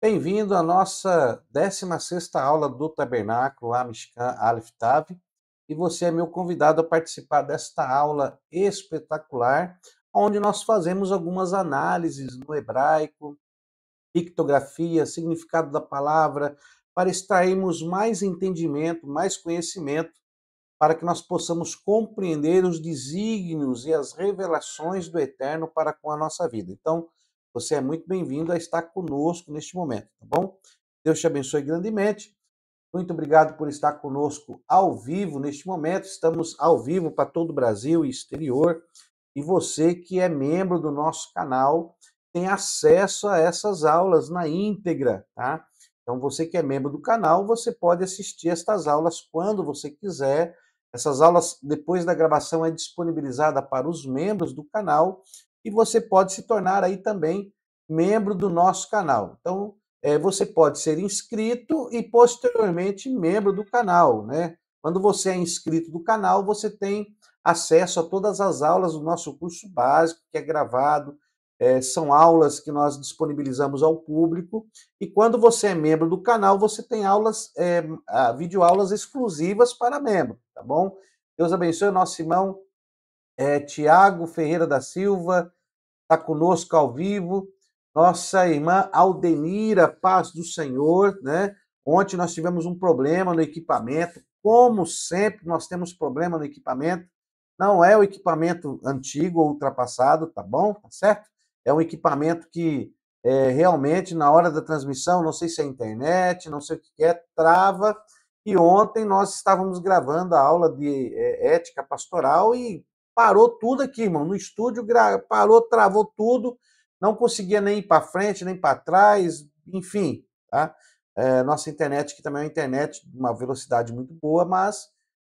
Bem-vindo à nossa 16ª aula do Tabernáculo Amishkan Aleph Tav, e você é meu convidado a participar desta aula espetacular, onde nós fazemos algumas análises no hebraico, pictografia, significado da palavra, para extrairmos mais entendimento, mais conhecimento, para que nós possamos compreender os desígnios e as revelações do Eterno para com a nossa vida. Então, você é muito bem-vindo a estar conosco neste momento, tá bom? Deus te abençoe grandemente. Muito obrigado por estar conosco ao vivo neste momento. Estamos ao vivo para todo o Brasil e exterior. E você que é membro do nosso canal tem acesso a essas aulas na íntegra, tá? Então, você que é membro do canal, você pode assistir estas aulas quando você quiser. Essas aulas, depois da gravação, é disponibilizada para os membros do canal e você pode se tornar aí também membro do nosso canal. Então, você pode ser inscrito e, posteriormente, membro do canal, né? Quando você é inscrito do canal, você tem acesso a todas as aulas do nosso curso básico, que é gravado, são aulas que nós disponibilizamos ao público, e quando você é membro do canal, você tem aulas, videoaulas exclusivas para membro, tá bom? Deus abençoe o nosso irmão Tiago Ferreira da Silva, está conosco ao vivo, nossa irmã Aldenira, paz do Senhor, né? Ontem nós tivemos um problema no equipamento, como sempre nós temos problema no equipamento, não é o equipamento antigo ou ultrapassado, tá bom? Tá certo? É um equipamento que realmente na hora da transmissão, não sei se é internet, não sei o que é, trava, e ontem nós estávamos gravando a aula de ética pastoral e parou tudo aqui, irmão, no estúdio, parou, travou tudo, não conseguia nem ir para frente, nem para trás, enfim, tá? Nossa internet, que também é uma internet de uma velocidade muito boa, mas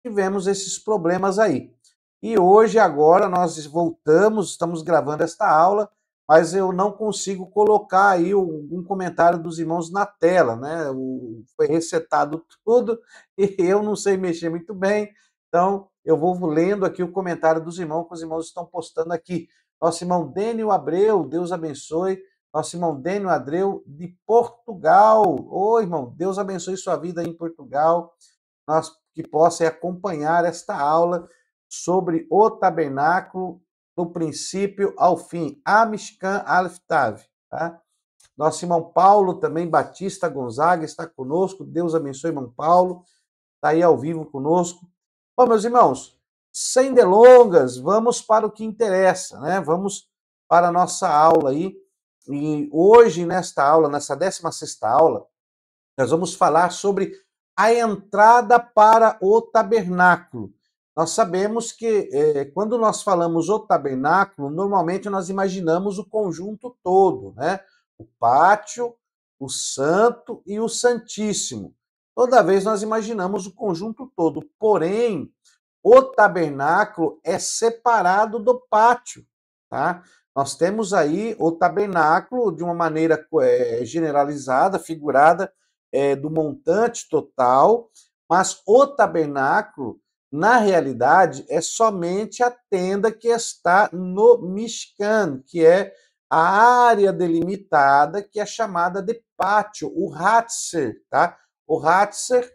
tivemos esses problemas aí. E hoje, agora, nós voltamos, estamos gravando esta aula, mas eu não consigo colocar aí um comentário dos irmãos na tela, né? Foi resetado tudo e eu não sei mexer muito bem, então eu vou lendo aqui o comentário dos irmãos, que os irmãos estão postando aqui. Nosso irmão Dênio Abreu, Deus abençoe. Nosso irmão Dênio Abreu, de Portugal. Ô, irmão, Deus abençoe sua vida aí em Portugal. Nós que possa acompanhar esta aula sobre o tabernáculo do princípio ao fim. Amishkan Aleph Tav, tá? Nosso irmão Paulo também, Batista Gonzaga, está conosco. Deus abençoe, irmão Paulo. Está aí ao vivo conosco. Bom, meus irmãos, sem delongas, vamos para o que interessa, né? Vamos para a nossa aula aí. E hoje, nesta aula, nessa 16ª aula, nós vamos falar sobre a entrada para o tabernáculo. Nós sabemos que quando nós falamos o tabernáculo, normalmente nós imaginamos o conjunto todo, né? O pátio, o santo e o santíssimo. Toda vez nós imaginamos o conjunto todo, porém, o tabernáculo é separado do pátio, tá? Nós temos aí o tabernáculo de uma maneira generalizada, figurada, do montante total, mas o tabernáculo, na realidade, é somente a tenda que está no Mishkan, que é a área delimitada, que é chamada de pátio, o Hatzer, tá? O Hatzer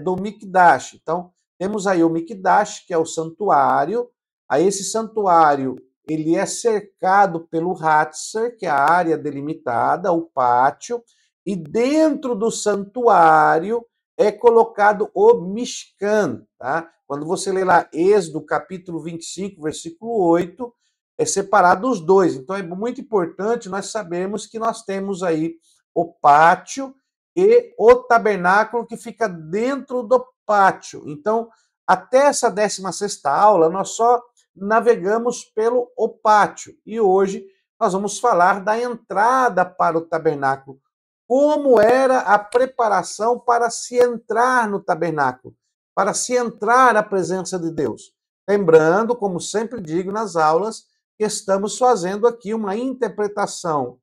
do Mikdash. Então, temos aí o Mikdash, que é o santuário. Aí esse santuário, ele é cercado pelo Hatzer, que é a área delimitada, o pátio, e dentro do santuário é colocado o Mishkan, tá? Quando você lê lá Êxodo, capítulo 25, versículo 8, é separado os dois. Então é muito importante nós sabermos que nós temos aí o pátio e o tabernáculo que fica dentro do pátio. Então, até essa 16ª aula, nós só navegamos pelo o pátio. E hoje nós vamos falar da entrada para o tabernáculo. Como era a preparação para se entrar no tabernáculo, para se entrar na presença de Deus. Lembrando, como sempre digo nas aulas, que estamos fazendo aqui uma interpretação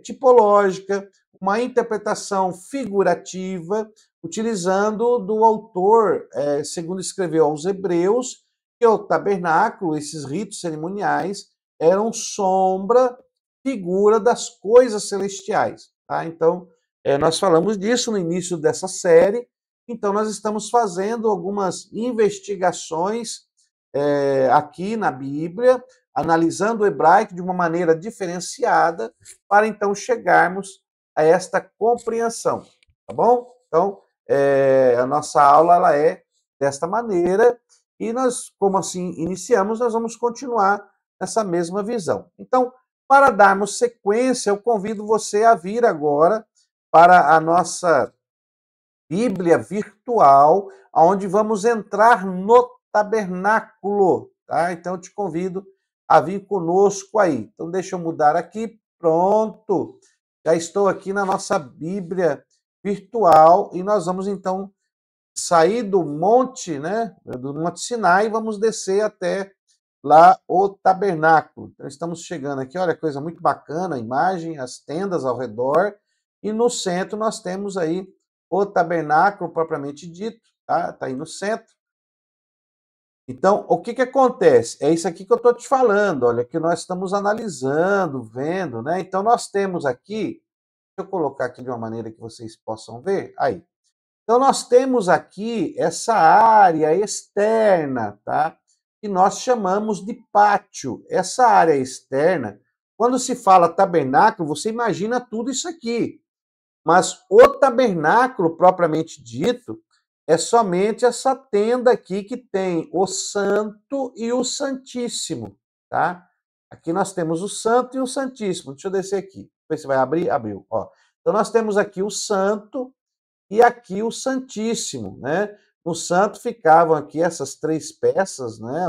tipológica, uma interpretação figurativa, utilizando do autor, segundo escreveu aos Hebreus, que o tabernáculo, esses ritos cerimoniais, eram sombra, figura das coisas celestiais. tá? Então, nós falamos disso no início dessa série, então nós estamos fazendo algumas investigações aqui na Bíblia, analisando o hebraico de uma maneira diferenciada, para então chegarmos a esta compreensão, tá bom? Então, a nossa aula ela é desta maneira, e nós, como assim iniciamos, nós vamos continuar nessa mesma visão. Então, para darmos sequência, eu convido você a vir agora para a nossa Bíblia virtual, onde vamos entrar no tabernáculo, tá? Então eu te convido a vir conosco aí. Então deixa eu mudar aqui, pronto. Já estou aqui na nossa Bíblia virtual e nós vamos então sair do monte, né, do Monte Sinai e vamos descer até lá o tabernáculo. Então estamos chegando aqui, olha, coisa muito bacana, a imagem, as tendas ao redor, e no centro nós temos aí o tabernáculo propriamente dito, tá? Tá aí no centro. Então, o que que acontece? É isso aqui que eu estou te falando, olha, que nós estamos analisando, vendo, né? Então nós temos aqui, deixa eu colocar aqui de uma maneira que vocês possam ver, aí. Então, nós temos aqui essa área externa, tá? Que nós chamamos de pátio. Essa área externa, quando se fala tabernáculo, você imagina tudo isso aqui. Mas o tabernáculo, propriamente dito, é somente essa tenda aqui que tem o santo e o santíssimo, tá? Aqui nós temos o santo e o santíssimo. Deixa eu descer aqui. Ver se vai abrir. Abriu, ó. Então, nós temos aqui o santo e aqui o Santíssimo, né? No santo ficavam aqui essas três peças, né?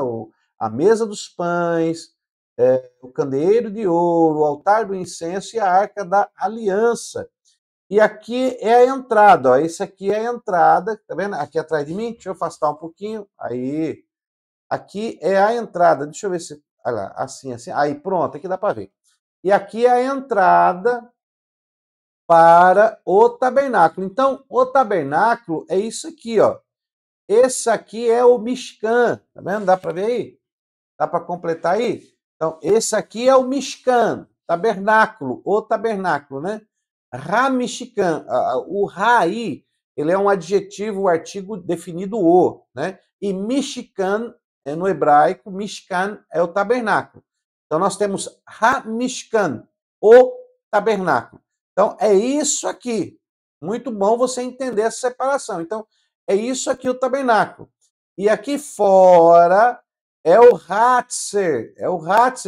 A mesa dos pães, o candeeiro de ouro, o altar do incenso e a arca da aliança. E aqui é a entrada, ó. Esse aqui é a entrada, tá vendo? Aqui atrás de mim, deixa eu afastar um pouquinho. Aí, aqui é a entrada. Deixa eu ver se, olha lá, assim, assim. Aí, pronto, aqui dá para ver. E aqui é a entrada para o tabernáculo. Então, o tabernáculo é isso aqui, ó. Esse aqui é o Mishkan, tá vendo? Dá para ver aí? Dá para completar aí? Então, esse aqui é o Mishkan, tabernáculo, o tabernáculo, né? Ramishkan, o Ra aí, ele é um adjetivo, o artigo definido o, né? E Mishkan, no hebraico, Mishkan é o tabernáculo. Então, nós temos Ramishkan, o tabernáculo. Então, é isso aqui. Muito bom você entender essa separação. Então, é isso aqui o tabernáculo. E aqui fora é o Hatzer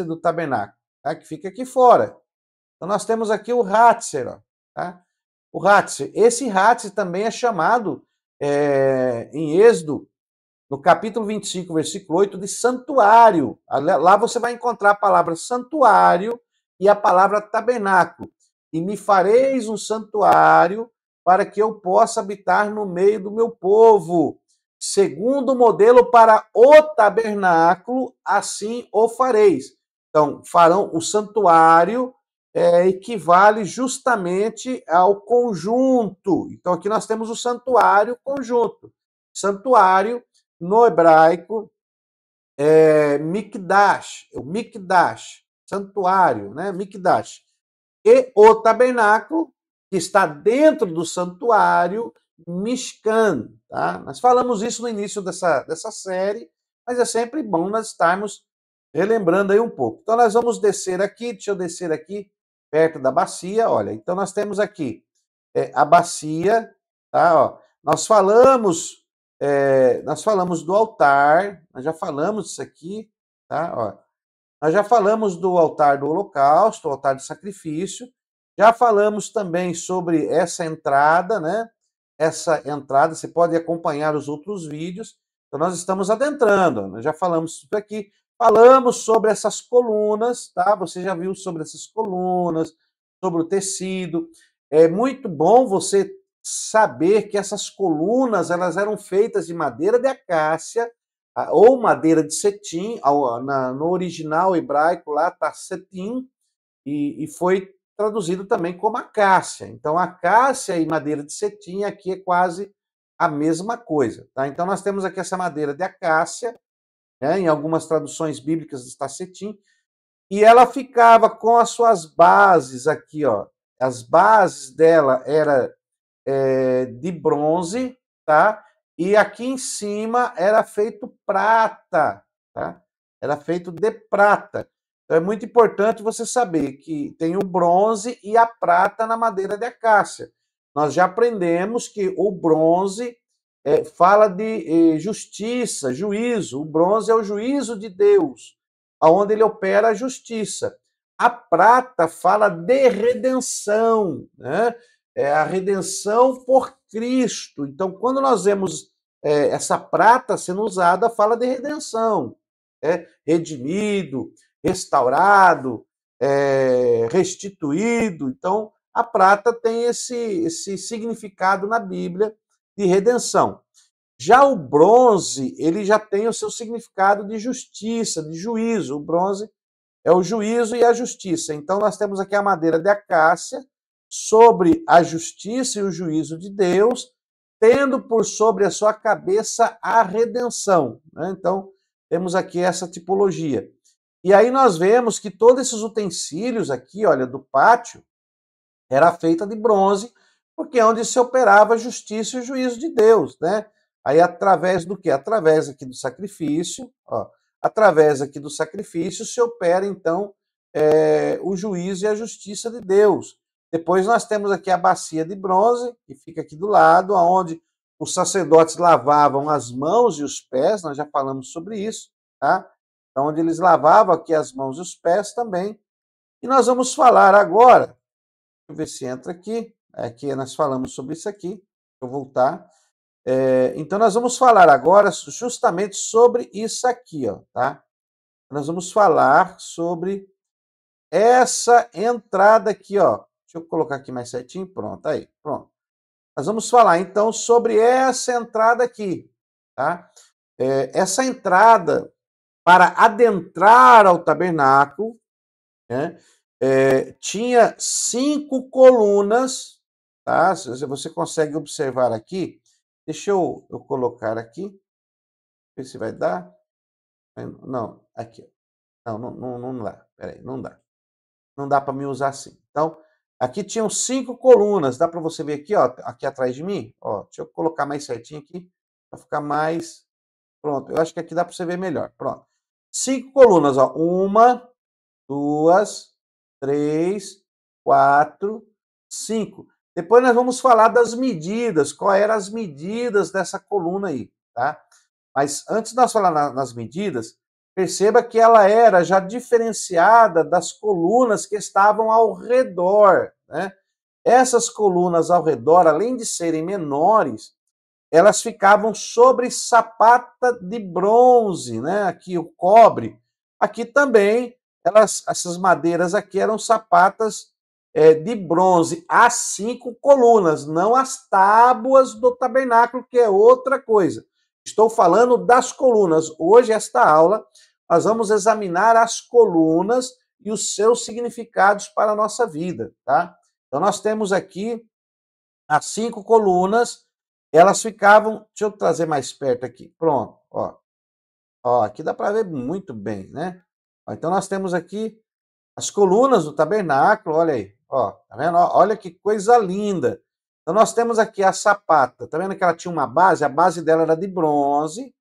do tabernáculo, tá? Que fica aqui fora. Então, nós temos aqui o Hatzer, ó, tá? O Hatzer. Esse Hatzer também é chamado, em Êxodo, no capítulo 25, versículo 8, de santuário. Lá você vai encontrar a palavra santuário e a palavra tabernáculo. E me fareis um santuário para que eu possa habitar no meio do meu povo. Segundo o modelo para o tabernáculo, assim o fareis. Então, farão o santuário, equivale justamente ao conjunto. Então, aqui nós temos o santuário conjunto. Santuário, no hebraico, Mikdash, o Mikdash, santuário, né? Mikdash. E o tabernáculo, que está dentro do santuário, Mishkan, tá? Nós falamos isso no início dessa série, mas é sempre bom nós estarmos relembrando aí um pouco. Então, nós vamos descer aqui, deixa eu descer aqui, perto da bacia, olha. Então, nós temos aqui a bacia, tá? Ó, nós falamos do altar, nós já falamos disso aqui, tá? Ó, nós já falamos do altar do holocausto, o altar de sacrifício, já falamos também sobre essa entrada, né? Essa entrada, você pode acompanhar os outros vídeos. Então, nós estamos adentrando, nós já falamos isso aqui, falamos sobre essas colunas, tá? Você já viu sobre essas colunas, sobre o tecido. É muito bom você saber que essas colunas, elas eram feitas de madeira de acácia, ou madeira de cetim, no original hebraico lá está cetim, e foi traduzido também como acácia. Então, acácia e madeira de cetim aqui é quase a mesma coisa, tá? Então, nós temos aqui essa madeira de acácia, né? Em algumas traduções bíblicas está cetim, e ela ficava com as suas bases aqui, ó, as bases dela era de bronze, tá? E aqui em cima era feito prata, tá? Era feito de prata. Então é muito importante você saber que tem o bronze e a prata na madeira de acácia. Nós já aprendemos que o bronze fala de justiça, juízo. O bronze é o juízo de Deus, aonde ele opera a justiça. A prata fala de redenção, né? É a redenção por Cristo. Então, quando nós vemos essa prata sendo usada, fala de redenção, redimido, restaurado, restituído. Então, a prata tem esse significado na Bíblia de redenção. Já o bronze, ele já tem o seu significado de justiça, de juízo. O bronze é o juízo e a justiça. Então, nós temos aqui a madeira de acácia sobre a justiça e o juízo de Deus, tendo por sobre a sua cabeça a redenção. Né? Então, temos aqui essa tipologia. E aí nós vemos que todos esses utensílios aqui, olha, do pátio, era feita de bronze, porque é onde se operava a justiça e o juízo de Deus, né? Aí através do quê? Através aqui do sacrifício, ó, através aqui do sacrifício se opera então o juízo e a justiça de Deus. Depois nós temos aqui a bacia de bronze, que fica aqui do lado, onde os sacerdotes lavavam as mãos e os pés, nós já falamos sobre isso, tá? Então, onde eles lavavam aqui as mãos e os pés também. E nós vamos falar agora, deixa eu ver se entra aqui, aqui nós falamos sobre isso aqui, vou voltar. Então, nós vamos falar agora justamente sobre isso aqui, ó, tá? Nós vamos falar sobre essa entrada aqui, ó. Deixa eu colocar aqui mais certinho, pronto, aí, pronto. Nós vamos falar, então, sobre essa entrada aqui, tá? Essa entrada para adentrar ao tabernáculo, né? Tinha 5 colunas, tá? Você consegue observar aqui. Deixa eu colocar aqui, ver se vai dar. Não, aqui. Não dá. Peraí, não dá. Não dá para me usar assim. Então, aqui tinham 5 colunas. Dá para você ver aqui, ó, aqui atrás de mim? Ó, deixa eu colocar mais certinho aqui, para ficar mais... Pronto, eu acho que aqui dá para você ver melhor. Pronto. 5 colunas, ó. 1, 2, 3, 4, 5. Depois nós vamos falar das medidas, quais eram as medidas dessa coluna aí, tá? Mas antes de nós falar nas medidas, perceba que ela era já diferenciada das colunas que estavam ao redor, né? Essas colunas ao redor, além de serem menores, elas ficavam sobre sapata de bronze, né? Aqui o cobre. Aqui também, essas madeiras aqui eram sapatas de bronze, as 5 colunas, não as tábuas do tabernáculo, que é outra coisa. Estou falando das colunas. Hoje, esta aula, nós vamos examinar as colunas e os seus significados para a nossa vida, tá? Então, nós temos aqui as 5 colunas, elas ficavam... Deixa eu trazer mais perto aqui. Pronto, ó. Ó, aqui dá para ver muito bem, né? Ó, então, nós temos aqui as colunas do tabernáculo, olha aí. Ó, tá vendo? Ó, olha que coisa linda. Então, nós temos aqui a sapata. Tá vendo que ela tinha uma base? A base dela era de bronze.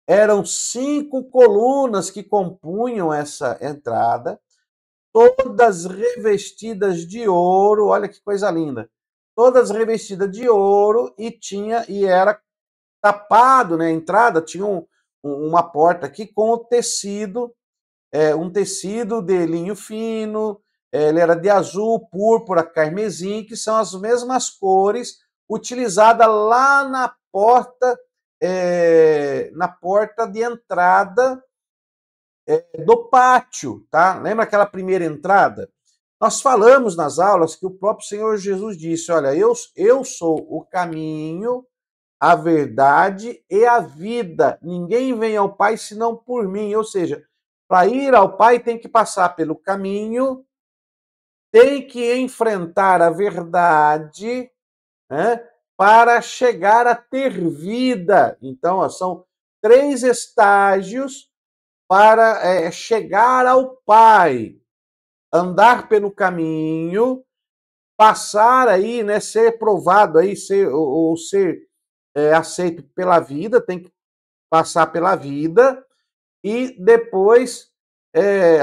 Eram 5 colunas que compunham essa entrada, todas revestidas de ouro. Olha que coisa linda. Todas revestidas de ouro e era tapado, né? A entrada tinha uma porta aqui com o tecido, um tecido de linho fino, ele era de azul, púrpura, carmesim, que são as mesmas cores utilizadas lá na porta de entrada do pátio, tá? Lembra aquela primeira entrada? Nós falamos nas aulas que o próprio Senhor Jesus disse, olha, eu sou o caminho, a verdade e a vida. Ninguém vem ao Pai senão por mim. Ou seja, para ir ao Pai tem que passar pelo caminho, tem que enfrentar a verdade, né, para chegar a ter vida. Então, ó, são 3 estágios para chegar ao Pai. Andar pelo caminho, passar aí, né, ser provado aí, ou ser aceito pela vida, tem que passar pela vida, e depois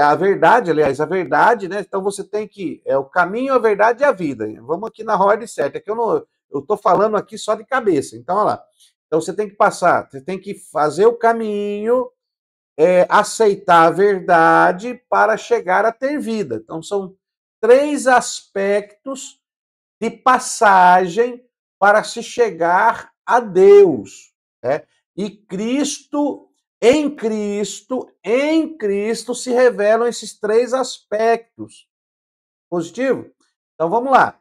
a verdade, aliás, a verdade, né? Então você tem que o caminho, a verdade e a vida. Vamos aqui na ordem certa, que eu tô falando aqui só de cabeça. Então, olha lá. Então você tem que passar, você tem que fazer o caminho, aceitar a verdade para chegar a ter vida. Então são três aspectos de passagem para se chegar a Deus, né? E em Cristo se revelam esses três aspectos. Positivo? Então vamos lá.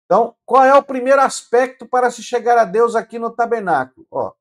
Então, qual é o primeiro aspecto para se chegar a Deus aqui no tabernáculo? Ó,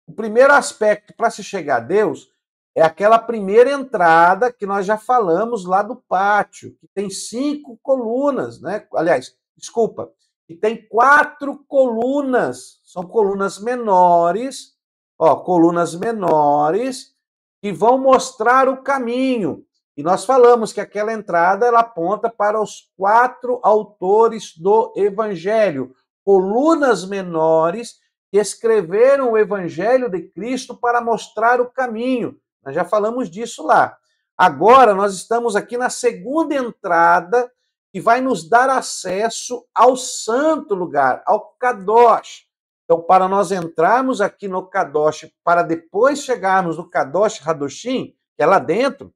o primeiro aspecto para se chegar a Deus é aquela primeira entrada que nós já falamos lá do pátio, que tem 5 colunas, né? Aliás, desculpa, que tem 4 colunas, são colunas menores, ó, colunas menores que vão mostrar o caminho. E nós falamos que aquela entrada ela aponta para os 4 autores do Evangelho, colunas menores que escreveram o Evangelho de Cristo para mostrar o caminho. Nós já falamos disso lá. Agora nós estamos aqui na segunda entrada que vai nos dar acesso ao santo lugar, ao Kadosh. Então, para nós entrarmos aqui no Kadosh, para depois chegarmos no Kadosh Hadoshim, que é lá dentro,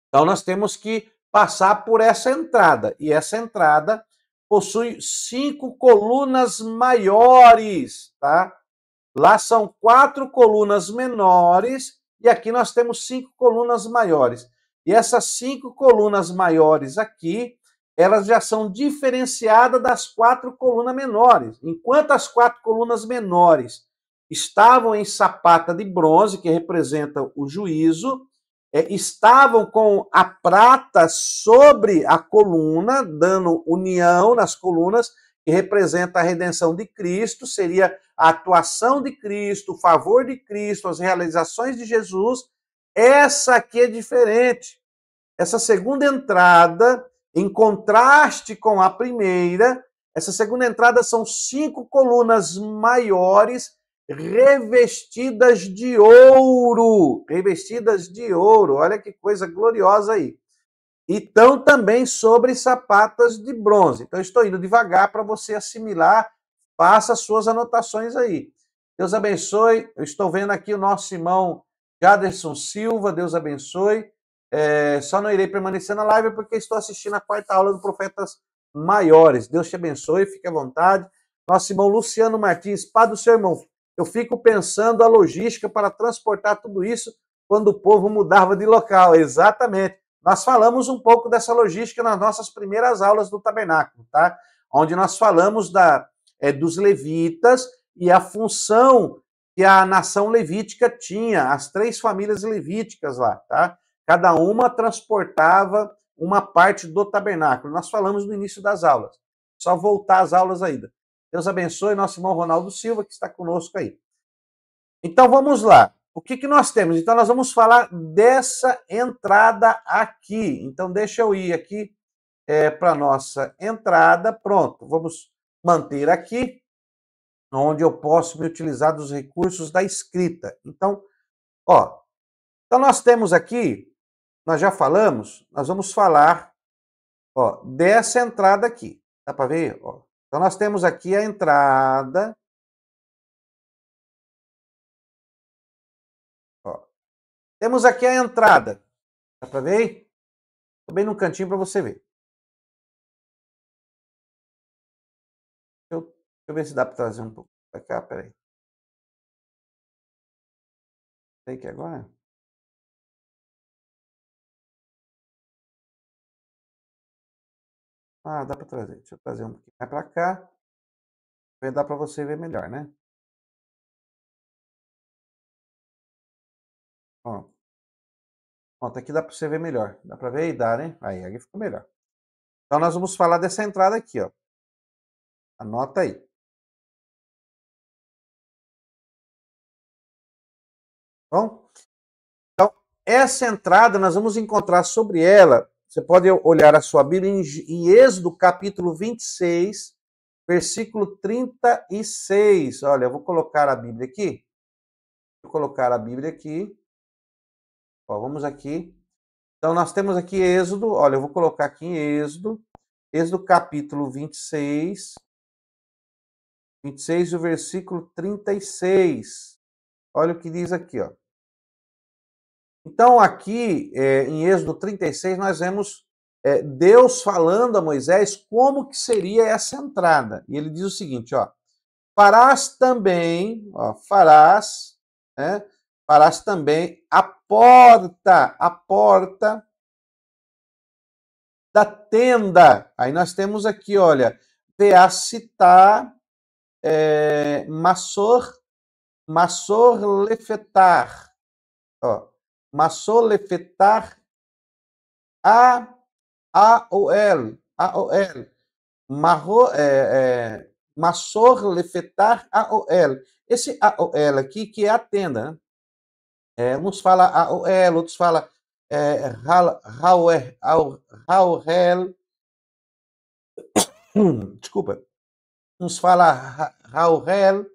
então nós temos que passar por essa entrada. E essa entrada possui 5 colunas maiores, tá? Lá são 4 colunas menores e aqui nós temos 5 colunas maiores. E essas 5 colunas maiores aqui, elas já são diferenciadas das 4 colunas menores. Enquanto as 4 colunas menores estavam em sapata de bronze, que representa o juízo, estavam com a prata sobre a coluna, dando união nas colunas, que representa a redenção de Cristo, seria a atuação de Cristo, o favor de Cristo, as realizações de Jesus. Essa aqui é diferente. Essa segunda entrada, em contraste com a primeira, essa segunda entrada são 5 colunas maiores, revestidas de ouro. Revestidas de ouro. Olha que coisa gloriosa aí. E estão também sobre sapatas de bronze. Então, estou indo devagar para você assimilar. Faça as suas anotações aí. Deus abençoe. Eu estou vendo aqui o nosso irmão Jaderson Silva. Deus abençoe. Só não irei permanecer na live porque estou assistindo a 4ª aula do Profetas Maiores. Deus te abençoe. Fique à vontade. Nosso irmão Luciano Martins. Pai do seu irmão. Eu fico pensando a logística para transportar tudo isso quando o povo mudava de local. Exatamente. Nós falamos um pouco dessa logística nas nossas primeiras aulas do tabernáculo, tá? Onde nós falamos dos levitas e a função que a nação levítica tinha, as 3 famílias levíticas lá, tá? Cada uma transportava uma parte do tabernáculo. Nós falamos no início das aulas. Só voltar às aulas ainda. Deus abençoe nosso irmão Ronaldo Silva, que está conosco aí. Então vamos lá. O que nós temos? Então nós vamos falar dessa entrada aqui. Então deixa eu ir aqui para a nossa entrada. Pronto, vamos manter aqui, onde eu posso me utilizar dos recursos da escrita. Então, ó, então nós temos aqui, nós já falamos, nós vamos falar, ó, dessa entrada aqui. Dá para ver? Ó. Então nós temos aqui a entrada. Ó. Temos aqui a entrada. Dá para ver? Estou bem no cantinho para você ver. Deixa eu ver se dá para trazer um pouco para cá, peraí. Tem que agora? Ah, dá para trazer. Deixa eu trazer um pouquinho mais para cá. Vai dar para você ver melhor, né? Ó. Pronto, aqui dá para você ver melhor. Dá para ver e dá, né? Aí, aqui ficou melhor. Então nós vamos falar dessa entrada aqui, ó. Anota aí. Bom? Então, essa entrada nós vamos encontrar sobre ela. Você pode olhar a sua Bíblia em Êxodo capítulo 26, versículo 36. Olha, eu vou colocar a Bíblia aqui. Vou colocar a Bíblia aqui. Ó, vamos aqui. Então, nós temos aqui Êxodo. Olha, eu vou colocar aqui em Êxodo. Êxodo capítulo 26. 26, o versículo 36. Olha o que diz aqui, ó. Então, aqui em Êxodo 36, nós vemos Deus falando a Moisés como que seria essa entrada. E ele diz o seguinte, ó. Farás também, ó, né, farás também a porta da tenda. Aí nós temos aqui, olha, Veacitá, Massor Lefetar, ó, Massor Lefetar, Aol, Massor Lefetar, Aol. Esse Aol aqui que é a tenda, né? Uns falam Aol, outros falam Rauhel, desculpa, uns falam Rauhel,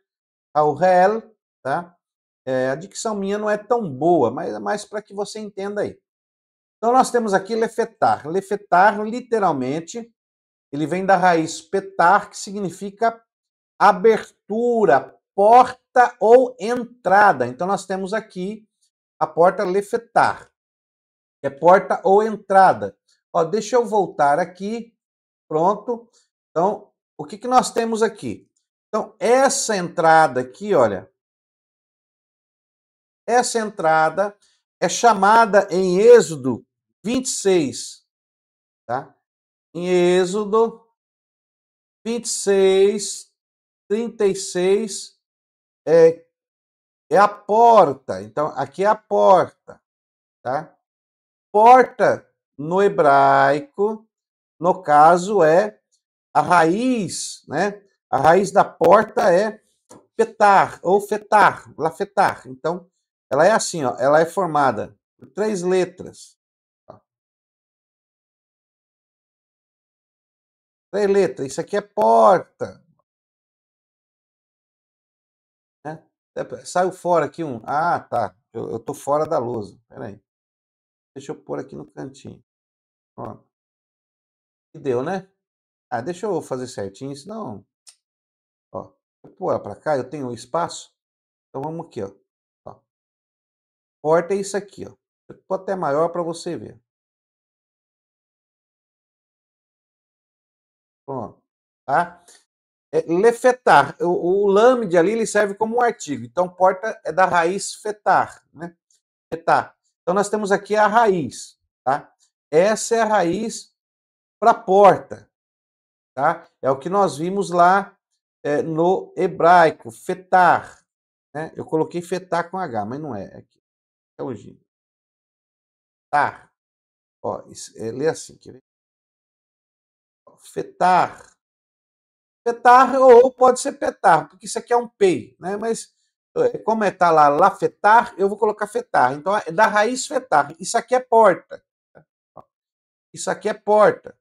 tá? A dicção minha não é tão boa, mas é mais para que você entenda aí. Então, nós temos aqui lefetar. Lefetar, literalmente, ele vem da raiz petar, que significa abertura, porta ou entrada. Então, nós temos aqui a porta lefetar, é porta ou entrada. Ó, deixa eu voltar aqui, pronto. Então, o que nós temos aqui? Então, essa entrada aqui, olha, essa entrada é chamada em Êxodo 26, tá? Em Êxodo 26, 36, é a porta. Então, aqui é a porta, tá? Porta, no hebraico, no caso, é a raiz, né? A raiz da porta é petar, ou fetar, lafetar. Então, ela é assim, ó, ela é formada por 3 letras. Ó. 3 letras, isso aqui é porta. Né? Saiu fora aqui um. Ah, tá. Eu tô fora da lousa. Peraí. Deixa eu pôr aqui no cantinho. Ó. E deu, né? Ah, deixa eu fazer certinho, senão. Ó. Vou pôr ela pra cá, eu tenho espaço. Então vamos aqui, ó. Ó. Porta é isso aqui, ó. Eu tô até maior para você ver. Pronto. Tá? Lefetar. O lambde ali ele serve como um artigo. Então, porta é da raiz fetar, né? Fetar. Então, nós temos aqui a raiz, tá? Essa é a raiz para porta, tá? É o que nós vimos lá no hebraico, fetar, né? Eu coloquei fetar com H, mas não é. Aqui é o G. Tar. Ó, lê assim, quer ver? Fetar. Petar ou pode ser petar, porque isso aqui é um pei, né? Mas como está lá, lafetar, eu vou colocar fetar. Então, é da raiz fetar. Isso aqui é porta. Isso aqui é porta.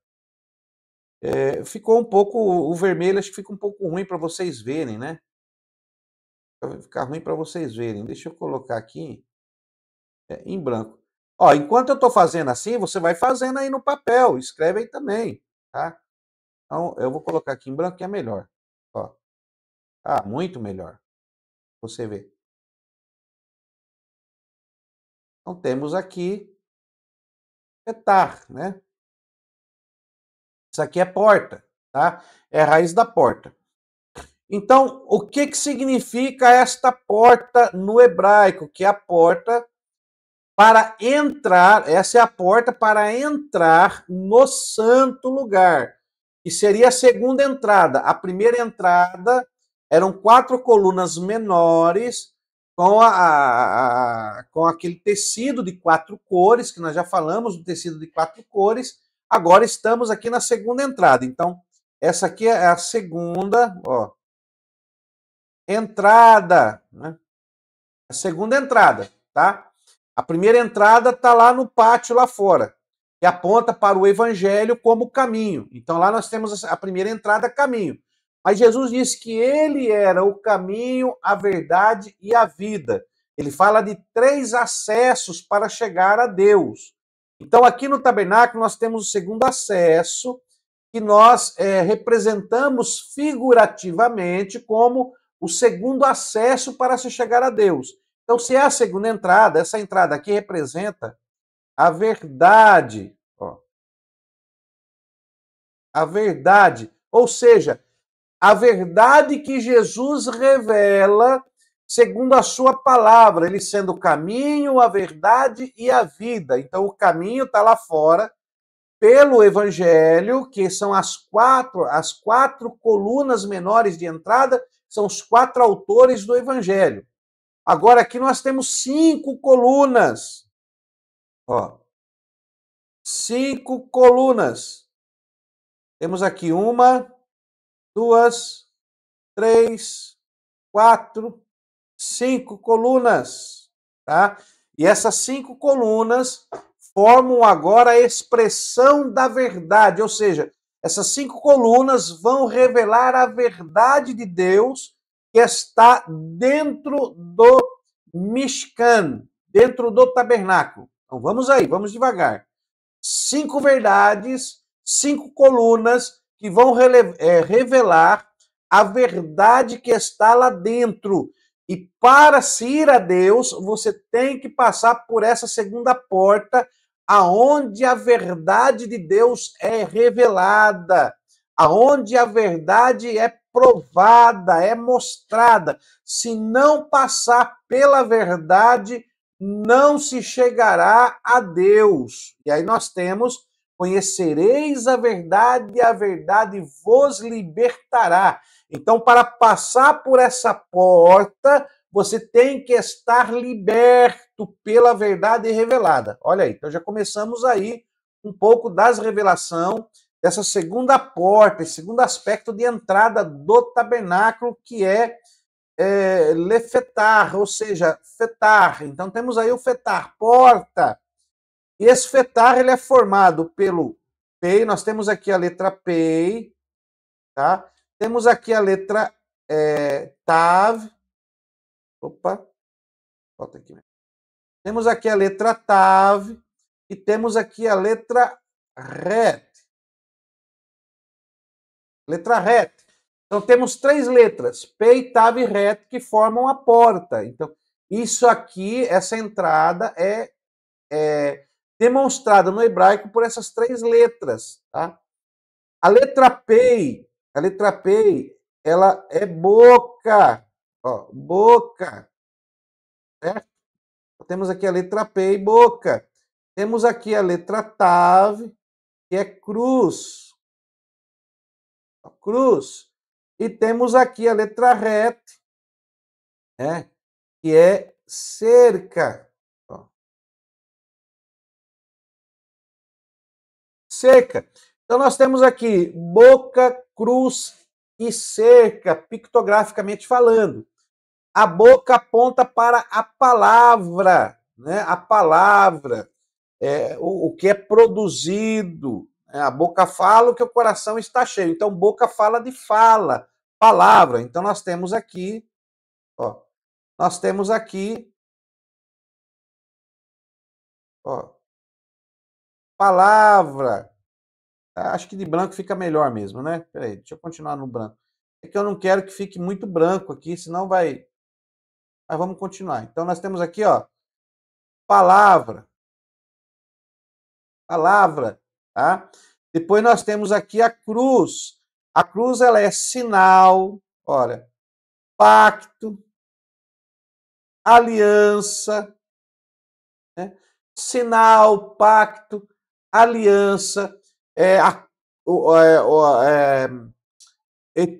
Ficou um pouco, o vermelho acho que fica um pouco ruim para vocês verem, né? Vai ficar ruim para vocês verem. Deixa eu colocar aqui em branco. Ó, enquanto eu estou fazendo assim, você vai fazendo aí no papel, escreve aí também, tá? Então, eu vou colocar aqui em branco que é melhor. Ó. Ah, muito melhor. Você vê. Então, temos aqui petar, né? Isso aqui é porta, tá? É a raiz da porta. Então, o que significa esta porta no hebraico? Que é a porta para entrar, essa é a porta para entrar no santo lugar, que seria a segunda entrada. A primeira entrada eram 4 colunas menores com aquele tecido de 4 cores, que nós já falamos do tecido de 4 cores. Agora estamos aqui na segunda entrada. Então, essa aqui é a segunda, ó, entrada, né? A segunda entrada, tá? A primeira entrada está lá no pátio, lá fora. que aponta para o evangelho como caminho. Então lá nós temos a primeira entrada, caminho. Mas Jesus disse que ele era o caminho, a verdade e a vida. Ele fala de 3 acessos para chegar a Deus. Então aqui no tabernáculo nós temos o segundo acesso, que nós representamos figurativamente como o segundo acesso para se chegar a Deus. Então, se é a segunda entrada, essa entrada aqui representa a verdade, ó, a verdade, ou seja, a verdade que Jesus revela segundo a sua palavra, ele sendo o caminho, a verdade e a vida. Então, o caminho está lá fora, pelo evangelho, que são as quatro colunas menores de entrada, são os 4 autores do evangelho. Agora, aqui nós temos 5 colunas. Ó, 5 colunas. Temos aqui 1, 2, 3, 4, 5 colunas, tá? E essas 5 colunas formam agora a expressão da verdade, ou seja, essas 5 colunas vão revelar a verdade de Deus que está dentro do Mishkan, dentro do tabernáculo. Então vamos aí, vamos devagar. 5 verdades, 5 colunas que vão revelar a verdade que está lá dentro. E para se ir a Deus, você tem que passar por essa segunda porta, aonde a verdade de Deus é revelada, aonde a verdade é provada, é mostrada. Se não passar pela verdade, não se chegará a Deus. E aí nós temos: conhecereis a verdade e a verdade vos libertará. Então, para passar por essa porta, você tem que estar liberto pela verdade revelada. Olha aí, então já começamos aí um pouco das revelações dessa segunda porta, esse segundo aspecto de entrada do tabernáculo, que é lefetar, ou seja, fetar. Então temos aí o fetar, porta. E esse fetar ele é formado pelo Pei, nós temos aqui a letra Pei, tá? Temos aqui a letra Tav. Opa, falta aqui. Temos aqui a letra Tav e temos aqui a letra Ret. Letra Ret. Então temos 3 letras, Pei, Tav e Ret, que formam a porta. Então, isso aqui, essa entrada é demonstrada no hebraico por essas 3 letras, tá? A letra Pei, ela é boca, ó, boca, certo? Temos aqui a letra Pei, boca. Temos aqui a letra Tav, que é cruz, ó, cruz. E temos aqui a letra Ret, né, que é cerca, ó, cerca. Então nós temos aqui boca, cruz e cerca, pictograficamente falando. A boca aponta para a palavra, né? A palavra, o que é produzido. Né? A boca fala o que o coração está cheio. Então, boca fala de fala, palavra. Então, nós temos aqui, ó, nós temos aqui, ó, palavra. Acho que de branco fica melhor mesmo, né? Peraí, deixa eu continuar no branco. É que eu não quero que fique muito branco aqui, senão vai. Mas vamos continuar. Então, nós temos aqui, ó, palavra. Palavra, tá? Depois nós temos aqui a cruz. A cruz ela é sinal, olha, pacto, aliança, né? Sinal, pacto, aliança, é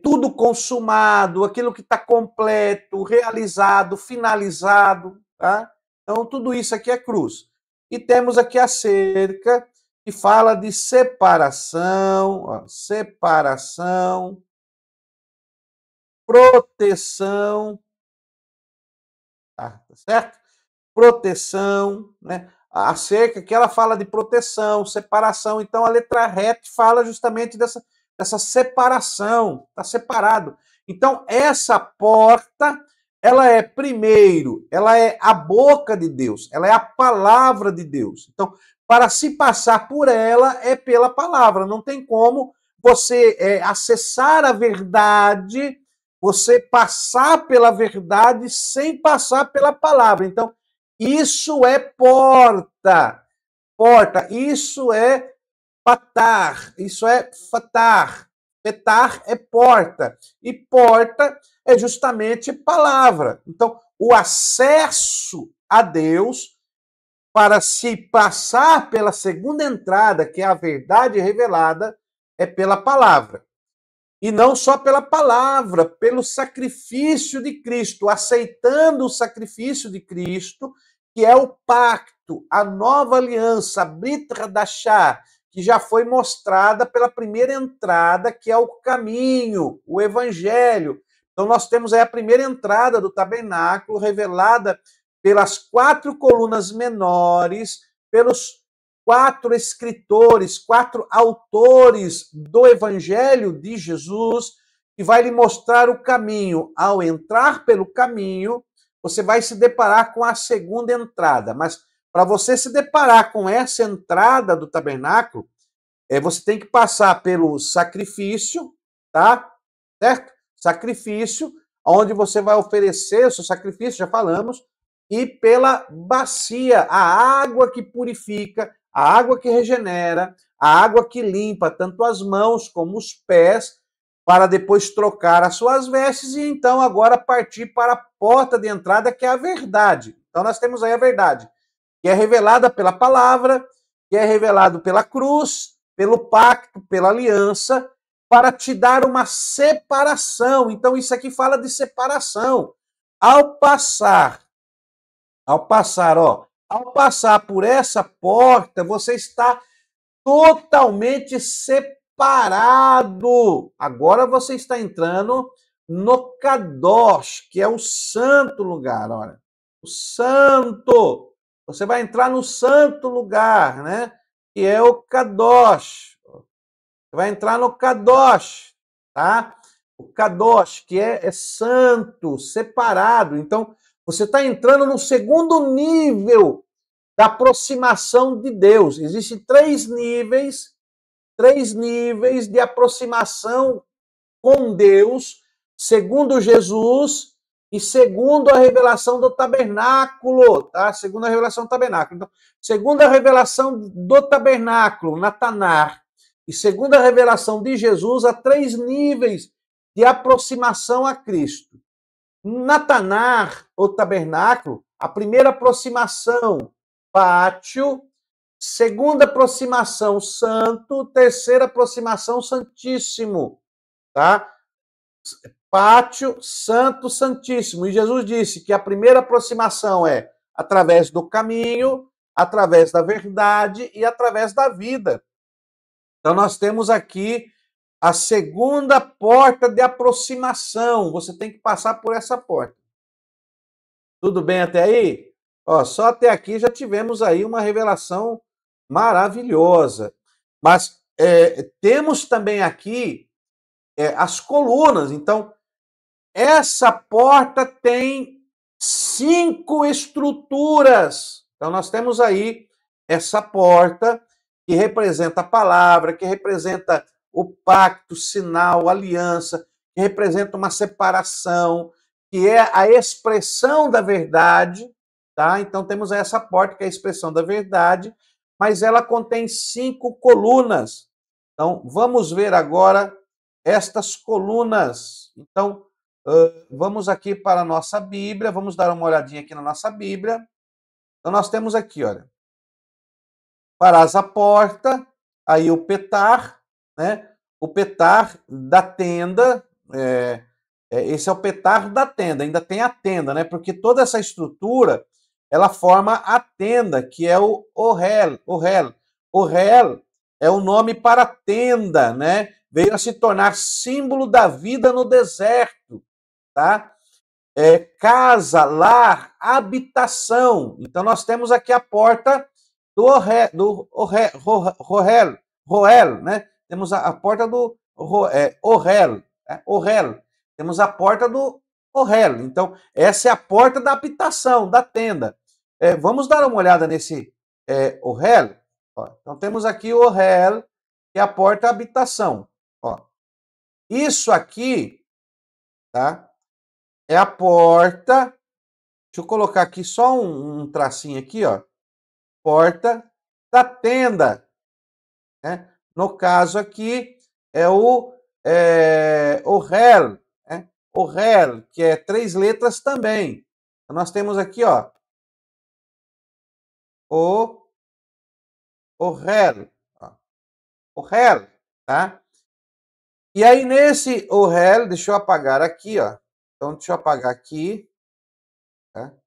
tudo consumado, aquilo que está completo, realizado, finalizado, tá? Então tudo isso aqui é cruz. E temos aqui a cerca, que fala de separação, ó, separação, proteção, tá certo? Proteção, né? a cerca, que ela fala de proteção, separação. Então, a letra Het fala justamente dessa separação, está separado. Então, essa porta, ela é, primeiro, ela é a boca de Deus, ela é a palavra de Deus. Então, para se passar por ela, é pela palavra. Não tem como você acessar a verdade, você passar pela verdade sem passar pela palavra. Então, isso é porta. Porta. Isso é patar. Isso é fatar. Petar é porta. E porta é justamente palavra. Então, o acesso a Deus para se passar pela segunda entrada, que é a verdade revelada, é pela palavra. E não só pela palavra, pelo sacrifício de Cristo, aceitando o sacrifício de Cristo, que é o pacto, a nova aliança, a Brit Hadashah, que já foi mostrada pela primeira entrada, que é o caminho, o evangelho. Então nós temos aí a primeira entrada do tabernáculo, revelada pelas 4 colunas menores, pelos 4 escritores, 4 autores do Evangelho de Jesus, que vai lhe mostrar o caminho. Ao entrar pelo caminho, você vai se deparar com a segunda entrada. Mas para você se deparar com essa entrada do tabernáculo, você tem que passar pelo sacrifício, tá? Certo? Sacrifício, onde você vai oferecer o seu sacrifício, já falamos, e pela bacia, a água que purifica, a água que regenera, a água que limpa tanto as mãos como os pés, para depois trocar as suas vestes e então agora partir para a porta de entrada, que é a verdade. Então nós temos aí a verdade, que é revelada pela palavra, que é revelado pela cruz, pelo pacto, pela aliança, para te dar uma separação. Então isso aqui fala de separação. Ao passar, ao passar por essa porta, você está totalmente separado. Agora você está entrando no Kadosh, que é o santo lugar, olha. O santo. Você vai entrar no santo lugar, né? Que é o Kadosh. Você vai entrar no Kadosh, tá? O Kadosh, que é santo, separado. Então, você está entrando no segundo nível da aproximação de Deus. Existem 3 níveis de aproximação com Deus, segundo Jesus e segundo a revelação do tabernáculo, tá? Segundo a revelação do tabernáculo. Então, segundo a revelação do tabernáculo, na Tanar, e segundo a revelação de Jesus, há 3 níveis de aproximação a Cristo. Na Tanar, o tabernáculo, a primeira aproximação, pátio, segunda aproximação, santo, terceira aproximação, santíssimo, tá? Pátio, santo, santíssimo. E Jesus disse que a primeira aproximação é através do caminho, através da verdade e através da vida. Então nós temos aqui a segunda porta de aproximação. Você tem que passar por essa porta. Tudo bem até aí? Ó, só até aqui já tivemos aí uma revelação maravilhosa. Mas temos também aqui as colunas. Então, essa porta tem 5 estruturas. Então, nós temos aí essa porta que representa a palavra, que representa o pacto, sinal, aliança, que representa uma separação, que é a expressão da verdade, tá? Então temos essa porta que é a expressão da verdade, mas ela contém 5 colunas. Então vamos ver agora estas colunas. Então vamos aqui para a nossa Bíblia, vamos dar uma olhadinha aqui na nossa Bíblia. Então nós temos aqui, olha, farás a porta, aí o petar, né? O petar da tenda, esse é o petar da tenda, ainda tem a tenda, né? Porque toda essa estrutura, ela forma a tenda, que é o Ohel. Ohel é o nome para tenda, né? Veio a se tornar símbolo da vida no deserto, tá? Casa, lar, habitação. Então nós temos aqui a porta Roel, né? Temos a porta do Orel, né? Orel. Temos a porta do Orel. Então, essa é a porta da habitação, da tenda. Vamos dar uma olhada nesse Orel. Ó, então, temos aqui o Orel, que é a porta da habitação. Ó. Isso aqui, tá? É a porta. Deixa eu colocar aqui só um tracinho aqui, ó. Porta da tenda, né? No caso aqui é o REL, né? O REL, que é 3 letras também. Então, nós temos aqui, ó, o REL, ó, o REL, tá? E aí nesse o REL, deixa eu apagar aqui, ó. Então deixa eu apagar aqui, tá? Deixa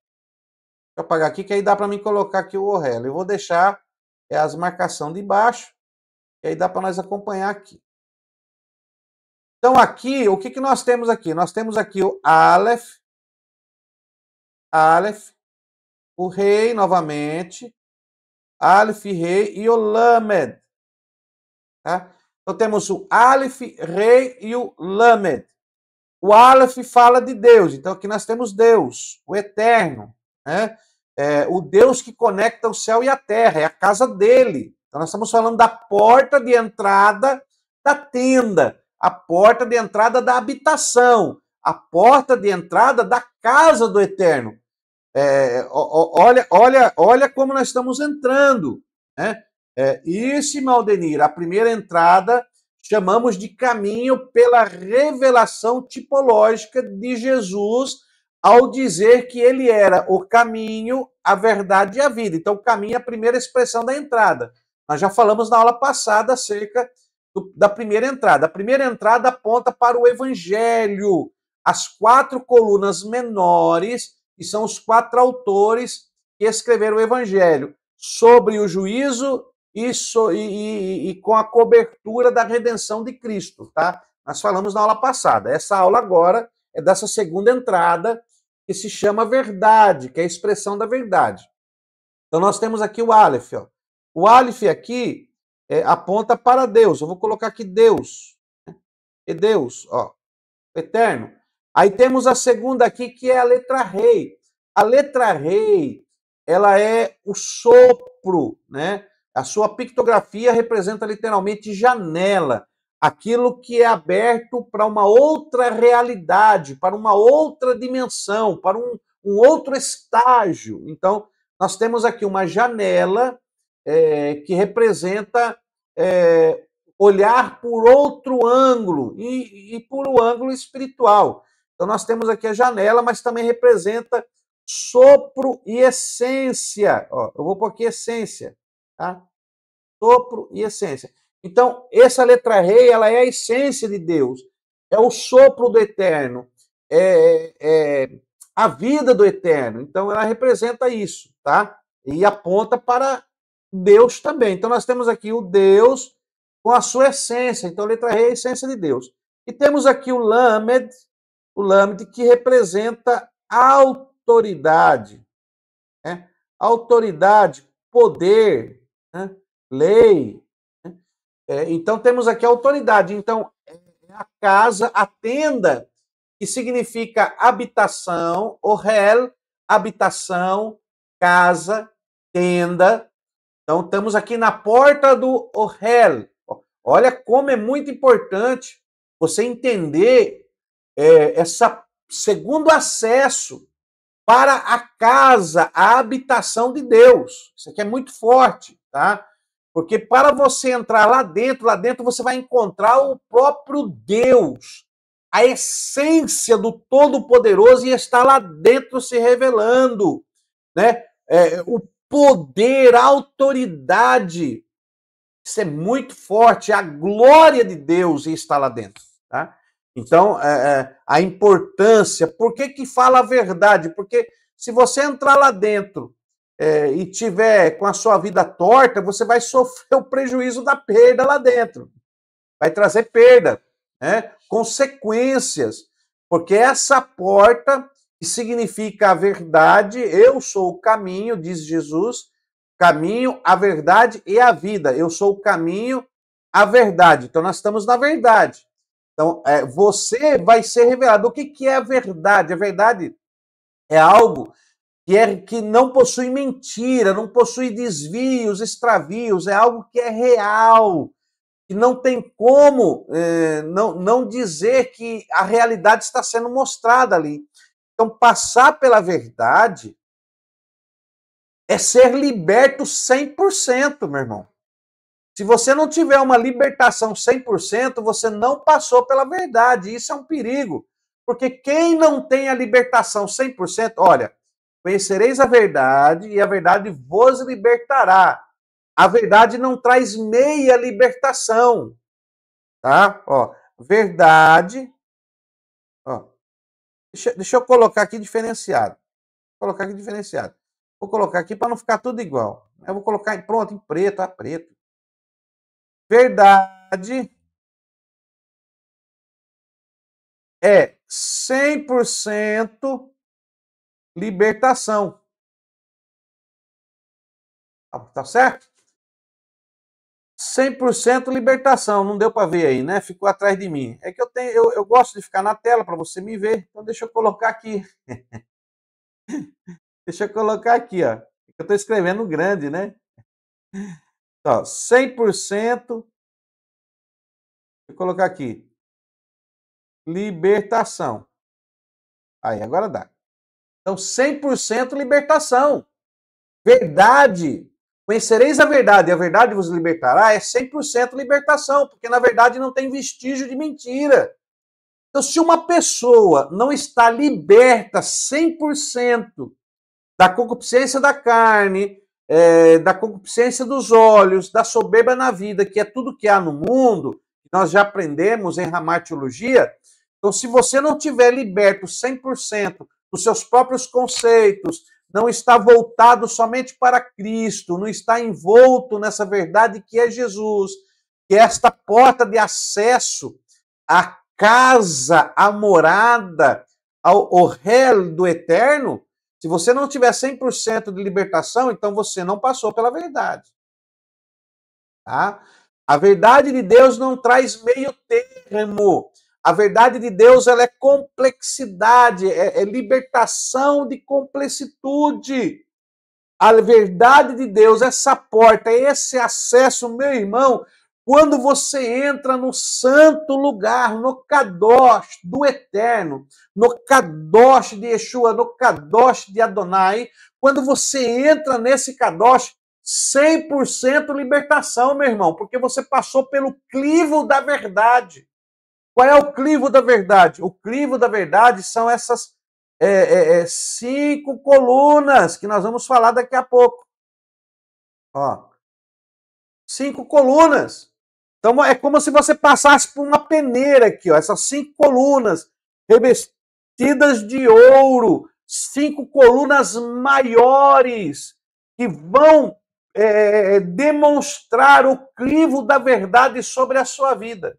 eu apagar aqui, que aí dá para mim colocar aqui o REL. Eu vou deixar as marcações de baixo, que aí dá para nós acompanhar aqui. Então, aqui, o que nós temos aqui? Nós temos aqui o Aleph, o rei novamente, Aleph, rei, e o Lamed. Tá? Então, temos o Aleph, rei, e o Lamed. O Aleph fala de Deus, então aqui nós temos Deus, o Eterno, né? O Deus que conecta o céu e a terra, é a casa dele. Então, nós estamos falando da porta de entrada da tenda, a porta de entrada da habitação, a porta de entrada da casa do Eterno. Olha como nós estamos entrando, né? Isso, Maldenir, a primeira entrada chamamos de caminho pela revelação tipológica de Jesus ao dizer que ele era o caminho, a verdade e a vida. Então, o caminho é a primeira expressão da entrada. Nós já falamos na aula passada acerca da primeira entrada. A primeira entrada aponta para o Evangelho, as 4 colunas menores, que são os 4 autores que escreveram o Evangelho, sobre o juízo e com a cobertura da redenção de Cristo, tá? Nós falamos na aula passada. Essa aula agora é dessa segunda entrada, que se chama verdade, que é a expressão da verdade. Então, nós temos aqui o Aleph, ó. O Aleph aqui aponta para Deus. Eu vou colocar aqui Deus. E Deus, ó, eterno. Aí temos a segunda aqui, que é a letra rei. A letra rei, ela é o sopro, né? A sua pictografia representa literalmente janela, aquilo que é aberto para uma outra realidade, para uma outra dimensão, para um outro estágio. Então, nós temos aqui uma janela que representa olhar por outro ângulo e por o ângulo espiritual. Então, nós temos aqui a janela, mas também representa sopro e essência. Ó, eu vou pôr aqui essência, tá? Sopro e essência. Então, essa letra rei, ela é a essência de Deus, é o sopro do eterno, é a vida do eterno. Então, ela representa isso, tá? E aponta para Deus também. Então, nós temos aqui o Deus com a sua essência. Então, a letra rei é a essência de Deus. E temos aqui o Lamed, que representa autoridade, né? Autoridade, poder, né? Lei. Né? Então, temos aqui a autoridade. Então, a casa, a tenda, que significa habitação, orel, habitação, casa, tenda. Então, estamos aqui na porta do orel. Olha como é muito importante você entender esse segundo acesso para a casa, a habitação de Deus. Isso aqui é muito forte, tá? Porque para você entrar lá dentro você vai encontrar o próprio Deus, a essência do Todo-Poderoso, e está lá dentro se revelando, né? O poder, a autoridade, isso é muito forte, a glória de Deus está lá dentro, tá? Então, a importância, por que fala a verdade? Porque se você entrar lá dentro e tiver com a sua vida torta, você vai sofrer o prejuízo da perda lá dentro. Vai trazer perda, né? Consequências. Porque essa porta, que significa a verdade, eu sou o caminho, diz Jesus, caminho, a verdade e a vida. Eu sou o caminho, a verdade. Então, nós estamos na verdade. Então, você vai ser revelado. O que é a verdade? A verdade é algo que não possui mentira, não possui desvios, extravios, é algo que é real, que não tem como não dizer que a realidade está sendo mostrada ali. Então, passar pela verdade é ser liberto 100%, meu irmão. Se você não tiver uma libertação 100%, você não passou pela verdade. Isso é um perigo. Porque quem não tem a libertação 100%, olha, conhecereis a verdade e a verdade vos libertará. A verdade não traz meia libertação, tá? Ó, verdade, ó, deixa eu colocar aqui diferenciado. Vou colocar aqui diferenciado. Vou colocar aqui para não ficar tudo igual. Eu vou colocar pronto, em preto, a preto. Verdade é 100% libertação. Tá certo? 100% libertação. Não deu para ver aí, né? Ficou atrás de mim. É que eu gosto de ficar na tela para você me ver. Então deixa eu colocar aqui. Deixa eu colocar aqui, ó. Eu estou escrevendo grande, né? Ó, 100%. Deixa eu colocar aqui. Libertação. Aí, agora dá. Então, 100% libertação. Verdade. Conhecereis a verdade e a verdade vos libertará é 100% libertação, porque na verdade não tem vestígio de mentira. Então, se uma pessoa não está liberta 100% da concupiscência da carne, da concupiscência dos olhos, da soberba na vida, que é tudo que há no mundo, nós já aprendemos em Ramar Teologia. Então, se você não tiver liberto 100% dos seus próprios conceitos, não está voltado somente para Cristo, não está envolto nessa verdade que é Jesus, que é esta porta de acesso à casa, à morada, ao réu do eterno, se você não tiver 100% de libertação, então você não passou pela verdade. Tá? A verdade de Deus não traz meio termo. A verdade de Deus ela é complexidade, é libertação de complexitude. A verdade de Deus, essa porta, esse acesso, meu irmão, quando você entra no santo lugar, no Kadosh do Eterno, no Kadosh de Yeshua, no Kadosh de Adonai, quando você entra nesse Kadosh, 100% libertação, meu irmão, porque você passou pelo crivo da verdade. Qual é o crivo da verdade? O crivo da verdade são essas 5 colunas que nós vamos falar daqui a pouco. Ó, 5 colunas. Então é como se você passasse por uma peneira aqui, ó, essas 5 colunas revestidas de ouro, 5 colunas maiores que vão demonstrar o crivo da verdade sobre a sua vida.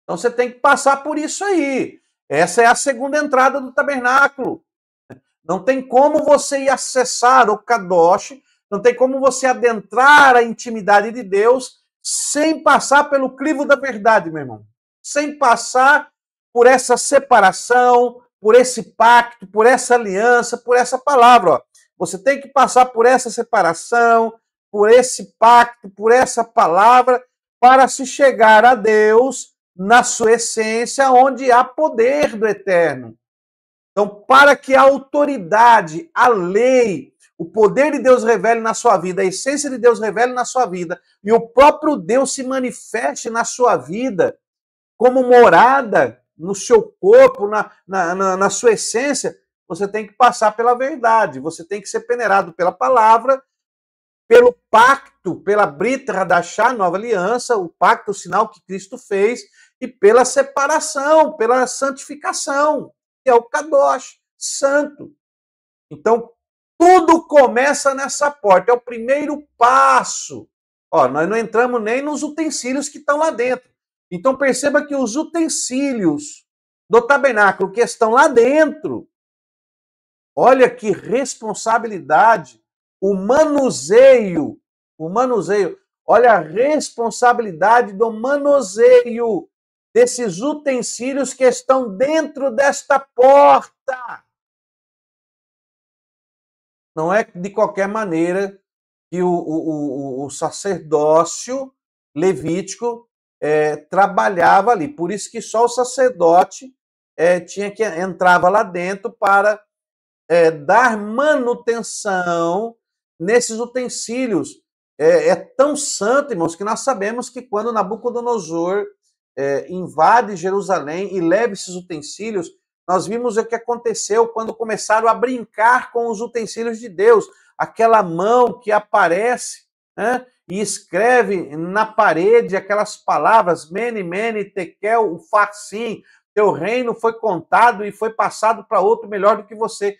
Então você tem que passar por isso aí. Essa é a segunda entrada do tabernáculo. Não tem como você ir acessar o Kadosh, não tem como você adentrar a intimidade de Deus sem passar pelo crivo da verdade, meu irmão. Sem passar por essa separação, por esse pacto, por essa aliança, por essa palavra. Ó. Você tem que passar por essa separação, por esse pacto, por essa palavra, para se chegar a Deus na sua essência, onde há poder do eterno. Então, para que a autoridade, a lei, o poder de Deus revele na sua vida, a essência de Deus revele na sua vida, e o próprio Deus se manifeste na sua vida como morada no seu corpo, na sua essência, você tem que passar pela verdade, você tem que ser peneirado pela palavra, pelo pacto, pela Brita Hadashah, nova aliança, o pacto, o sinal que Cristo fez, e pela separação, pela santificação, que é o Kadosh, santo. Então, tudo começa nessa porta, é o primeiro passo. Ó, nós não entramos nem nos utensílios que estão lá dentro. Então, perceba que os utensílios do tabernáculo que estão lá dentro, olha que responsabilidade o manuseio, olha a responsabilidade do manuseio desses utensílios que estão dentro desta porta. Não é de qualquer maneira que o sacerdócio levítico trabalhava ali. Por isso que só o sacerdote entrava lá dentro para dar manutenção nesses utensílios. É tão santo, irmãos, que nós sabemos que quando Nabucodonosor invade Jerusalém e leva esses utensílios, nós vimos o que aconteceu quando começaram a brincar com os utensílios de Deus. Aquela mão que aparece, né, e escreve na parede aquelas palavras, Mene, Mene, Tekel, Ufarsim, teu reino foi contado e foi passado para outro melhor do que você.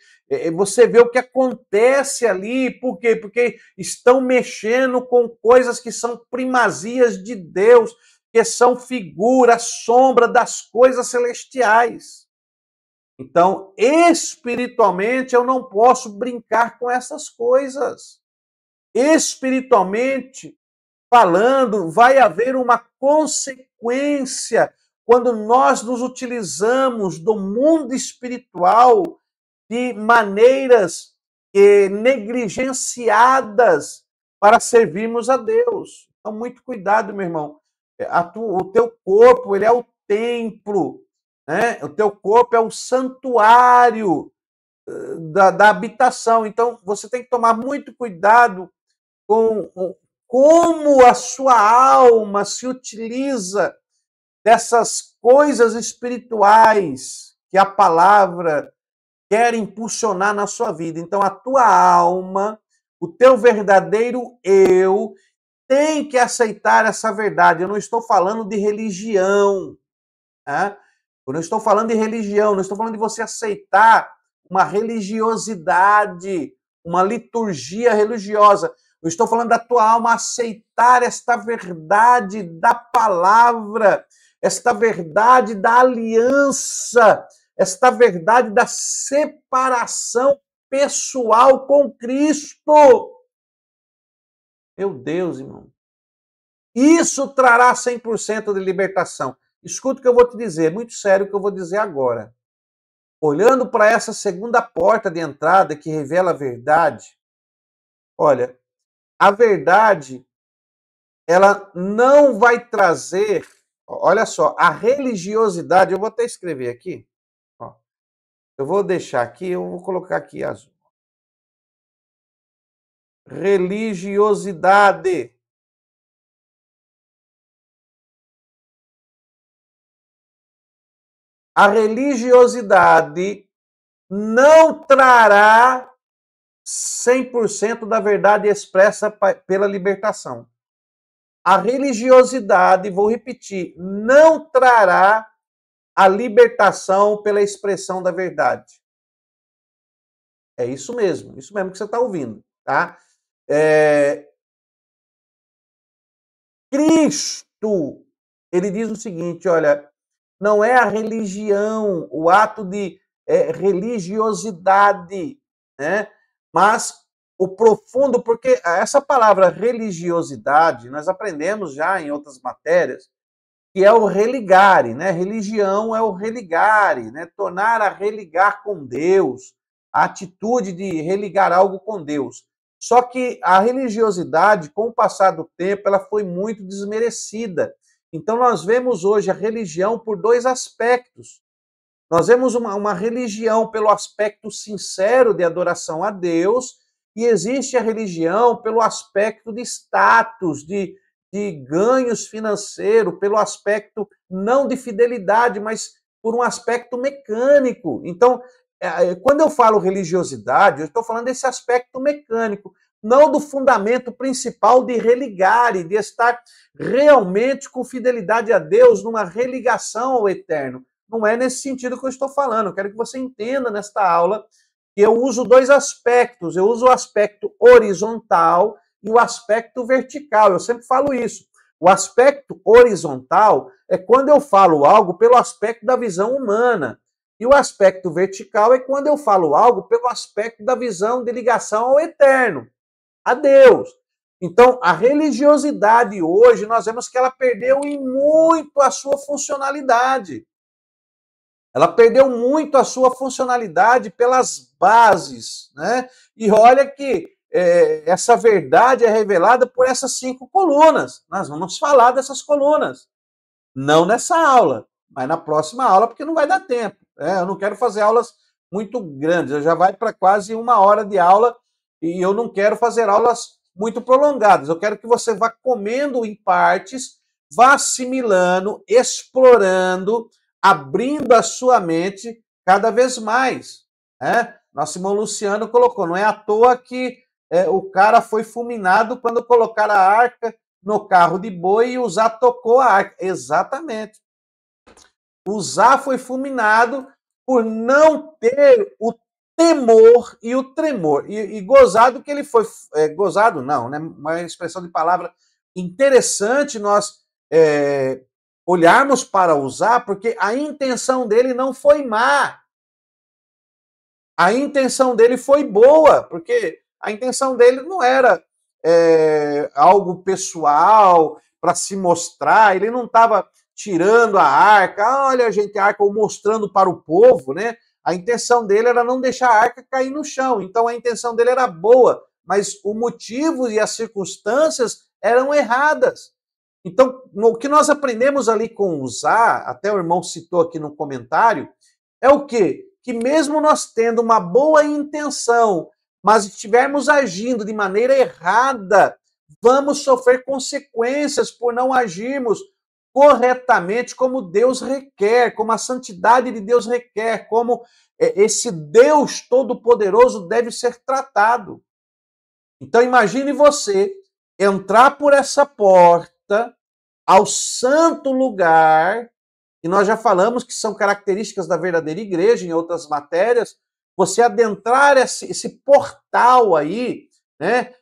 Você vê o que acontece ali, por quê? Porque estão mexendo com coisas que são primazias de Deus, que são figura, sombra das coisas celestiais. Então, espiritualmente, eu não posso brincar com essas coisas. Espiritualmente falando, vai haver uma consequência quando nós nos utilizamos do mundo espiritual de maneiras negligenciadas para servirmos a Deus. Então, muito cuidado, meu irmão. O teu corpo, ele é o templo, né? O teu corpo é o santuário da habitação. Então, você tem que tomar muito cuidado com como a sua alma se utiliza dessas coisas espirituais que a palavra quer impulsionar na sua vida. Então, a tua alma, o teu verdadeiro eu, tem que aceitar essa verdade. Eu não estou falando de religião. Tá? Eu não estou falando de religião, não estou falando de você aceitar uma religiosidade, uma liturgia religiosa. Eu estou falando da tua alma aceitar esta verdade da palavra, esta verdade da aliança, esta verdade da separação pessoal com Cristo. Meu Deus, irmão. Isso trará 100% de libertação. Escuta o que eu vou te dizer, muito sério o que eu vou dizer agora. Olhando para essa segunda porta de entrada que revela a verdade, olha, a verdade, ela não vai trazer, olha só, a religiosidade, eu vou até escrever aqui, ó, eu vou deixar aqui, eu vou colocar aqui azul. Religiosidade. A religiosidade não trará 100% da verdade expressa pela libertação. A religiosidade, vou repetir, não trará a libertação pela expressão da verdade. É isso mesmo que você está ouvindo, tá? Cristo, ele diz o seguinte, olha, não é a religião, o ato de religiosidade, né? Mas o profundo, porque essa palavra religiosidade, nós aprendemos já em outras matérias, que é o religare, né? Religião é o religare, né? Tornar a religar com Deus, a atitude de religar algo com Deus. Só que a religiosidade, com o passar do tempo, ela foi muito desmerecida. Então, nós vemos hoje a religião por dois aspectos. Nós vemos uma religião pelo aspecto sincero de adoração a Deus, e existe a religião pelo aspecto de status, de ganhos financeiros, pelo aspecto não de fidelidade, mas por um aspecto mecânico. Então, quando eu falo religiosidade, eu estou falando desse aspecto mecânico, não do fundamento principal de religar e de estar realmente com fidelidade a Deus, numa religação ao eterno. Não é nesse sentido que eu estou falando. Eu quero que você entenda nesta aula que eu uso dois aspectos. Eu uso o aspecto horizontal e o aspecto vertical. Eu sempre falo isso. O aspecto horizontal é quando eu falo algo pelo aspecto da visão humana. E o aspecto vertical é quando eu falo algo pelo aspecto da visão de ligação ao eterno. a Deus. Então, a religiosidade hoje, nós vemos que ela perdeu em muito a sua funcionalidade. Ela perdeu muito a sua funcionalidade pelas bases, né? E olha que essa verdade é revelada por essas 5 colunas. Nós vamos falar dessas colunas. Não nessa aula, mas na próxima aula, porque não vai dar tempo. Eu não quero fazer aulas muito grandes, já vai para quase 1 hora de aula e eu não quero fazer aulas muito prolongadas. Eu quero que você vá comendo em partes, vá assimilando, explorando, abrindo a sua mente cada vez mais. Nosso irmão Luciano colocou, não é à toa que o cara foi fulminado quando colocaram a arca no carro de boi e Uzá tocou a arca. Exatamente. Uzá foi fulminado por não ter o temor e o tremor. E gozado que ele foi... gozado não, né? Uma expressão de palavra interessante nós olharmos para Uzá, porque a intenção dele não foi má. A intenção dele foi boa, porque a intenção dele não era algo pessoal para se mostrar, ele não estava tirando a arca, olha, gente, a arca, ou mostrando para o povo, né? A intenção dele era não deixar a arca cair no chão, então a intenção dele era boa, mas o motivo e as circunstâncias eram erradas. Então, o que nós aprendemos ali com Uzá, até o irmão citou aqui no comentário, é o quê? Que mesmo nós tendo uma boa intenção, mas estivermos agindo de maneira errada, vamos sofrer consequências por não agirmos corretamente como Deus requer, como a santidade de Deus requer, como esse Deus todo-poderoso deve ser tratado. Então imagine você entrar por essa porta ao santo lugar, e nós já falamos que são características da verdadeira igreja em outras matérias, você adentrar esse portal aí, né,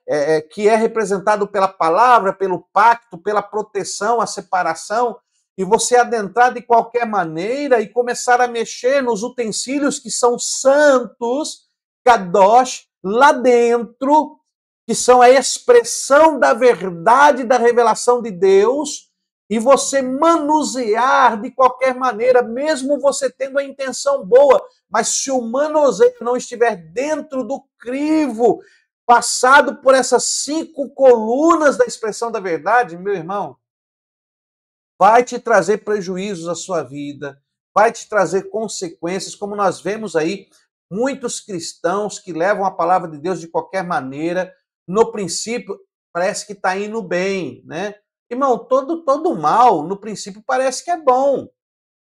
que é representado pela palavra, pelo pacto, pela proteção, a separação, e você adentrar de qualquer maneira e começar a mexer nos utensílios que são santos, kadosh, lá dentro, que são a expressão da verdade, da revelação de Deus, e você manusear de qualquer maneira, mesmo você tendo a intenção boa, mas se o manuseio não estiver dentro do crivo, passado por essas 5 colunas da expressão da verdade, meu irmão, vai te trazer prejuízos à sua vida, vai te trazer consequências, como nós vemos aí, muitos cristãos que levam a palavra de Deus de qualquer maneira, no princípio, parece que está indo bem, né? Irmão, todo mal, no princípio, parece que é bom.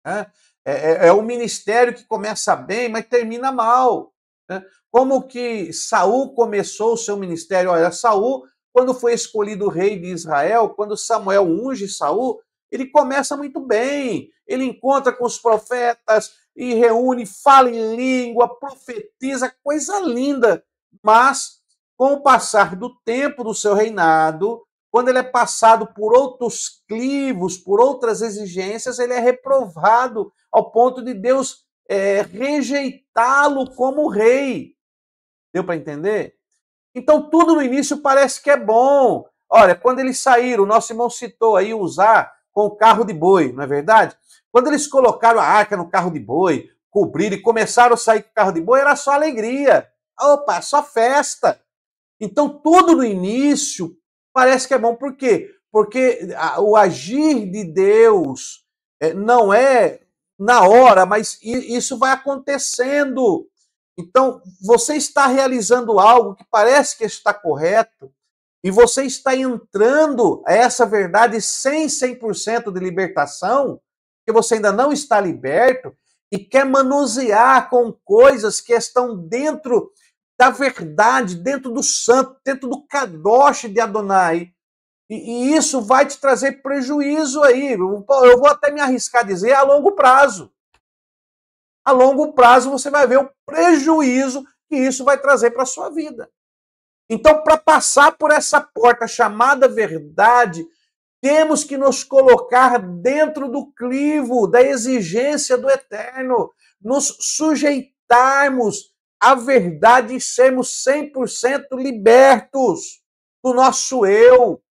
Né? É o ministério que começa bem, mas termina mal. Né? Como que Saul começou o seu ministério? Olha, Saul, quando foi escolhido rei de Israel, quando Samuel unge Saul, ele começa muito bem. Ele encontra com os profetas e reúne, fala em língua, profetiza, coisa linda. Mas, com o passar do tempo do seu reinado, quando ele é passado por outros clivos, por outras exigências, ele é reprovado ao ponto de Deus rejeitá-lo como rei. Deu para entender? Então, tudo no início parece que é bom. Olha, quando eles saíram, o nosso irmão citou aí Uzá com o carro de boi, não é verdade? Quando eles colocaram a arca no carro de boi, cobriram e começaram a sair com o carro de boi, era só alegria. Opa, só festa. Então, tudo no início parece que é bom. Por quê? Porque o agir de Deus não é na hora, mas isso vai acontecendo. Então, você está realizando algo que parece que está correto e você está entrando a essa verdade sem 100% de libertação, que você ainda não está liberto e quer manusear com coisas que estão dentro da verdade, dentro do santo, dentro do kadosh de Adonai. E isso vai te trazer prejuízo aí. Eu vou até me arriscar a dizer a longo prazo. A longo prazo você vai ver o prejuízo que isso vai trazer para a sua vida. Então, para passar por essa porta chamada verdade, temos que nos colocar dentro do crivo da exigência do eterno, nos sujeitarmos a verdade e sermos 100% libertos do nosso eu,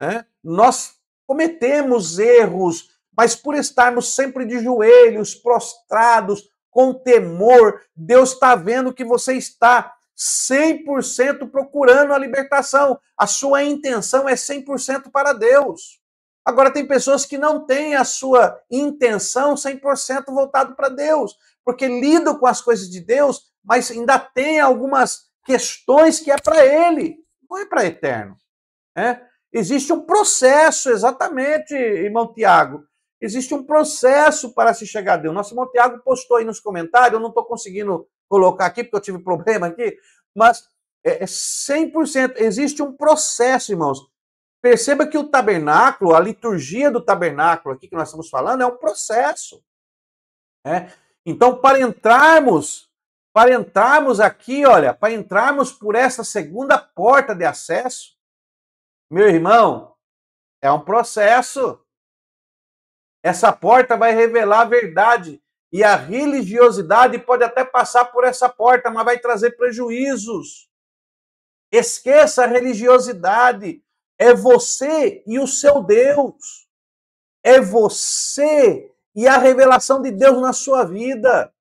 né? Nós cometemos erros, mas por estarmos sempre de joelhos, prostrados, com temor, Deus está vendo que você está 100% procurando a libertação. A sua intenção é 100% para Deus. Agora, tem pessoas que não têm a sua intenção 100% voltado para Deus, porque lidam com as coisas de Deus, mas ainda tem algumas questões que é para Ele, não é para eterno. Né? Existe um processo, exatamente, irmão Tiago. Existe um processo para se chegar a Deus. Nosso irmão Tiago postou aí nos comentários, eu não estou conseguindo colocar aqui, porque eu tive problema aqui, mas é 100%. Existe um processo, irmãos. Perceba que o tabernáculo, a liturgia do tabernáculo aqui que nós estamos falando, é um processo. Né? Então, para entrarmos aqui, olha, para entrarmos por essa segunda porta de acesso, meu irmão, é um processo. Essa porta vai revelar a verdade. E a religiosidade pode até passar por essa porta, mas vai trazer prejuízos. Esqueça a religiosidade. É você e o seu Deus. É você e a revelação de Deus na sua vida.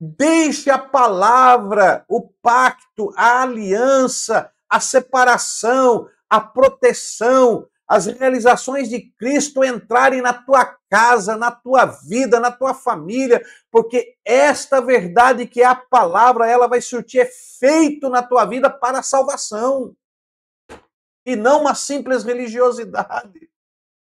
Deixe a palavra, o pacto, a aliança, a separação, a proteção, as realizações de Cristo entrarem na tua casa, na tua vida, na tua família, porque esta verdade que é a palavra, ela vai surtir efeito na tua vida para a salvação. E não uma simples religiosidade.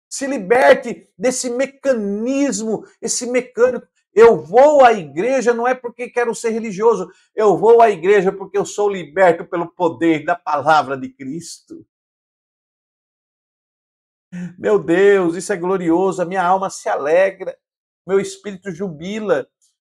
Se liberte desse mecanismo, esse mecânico. Eu vou à igreja não é porque quero ser religioso, eu vou à igreja porque eu sou liberto pelo poder da palavra de Cristo. Meu Deus, isso é glorioso, a minha alma se alegra, meu espírito jubila,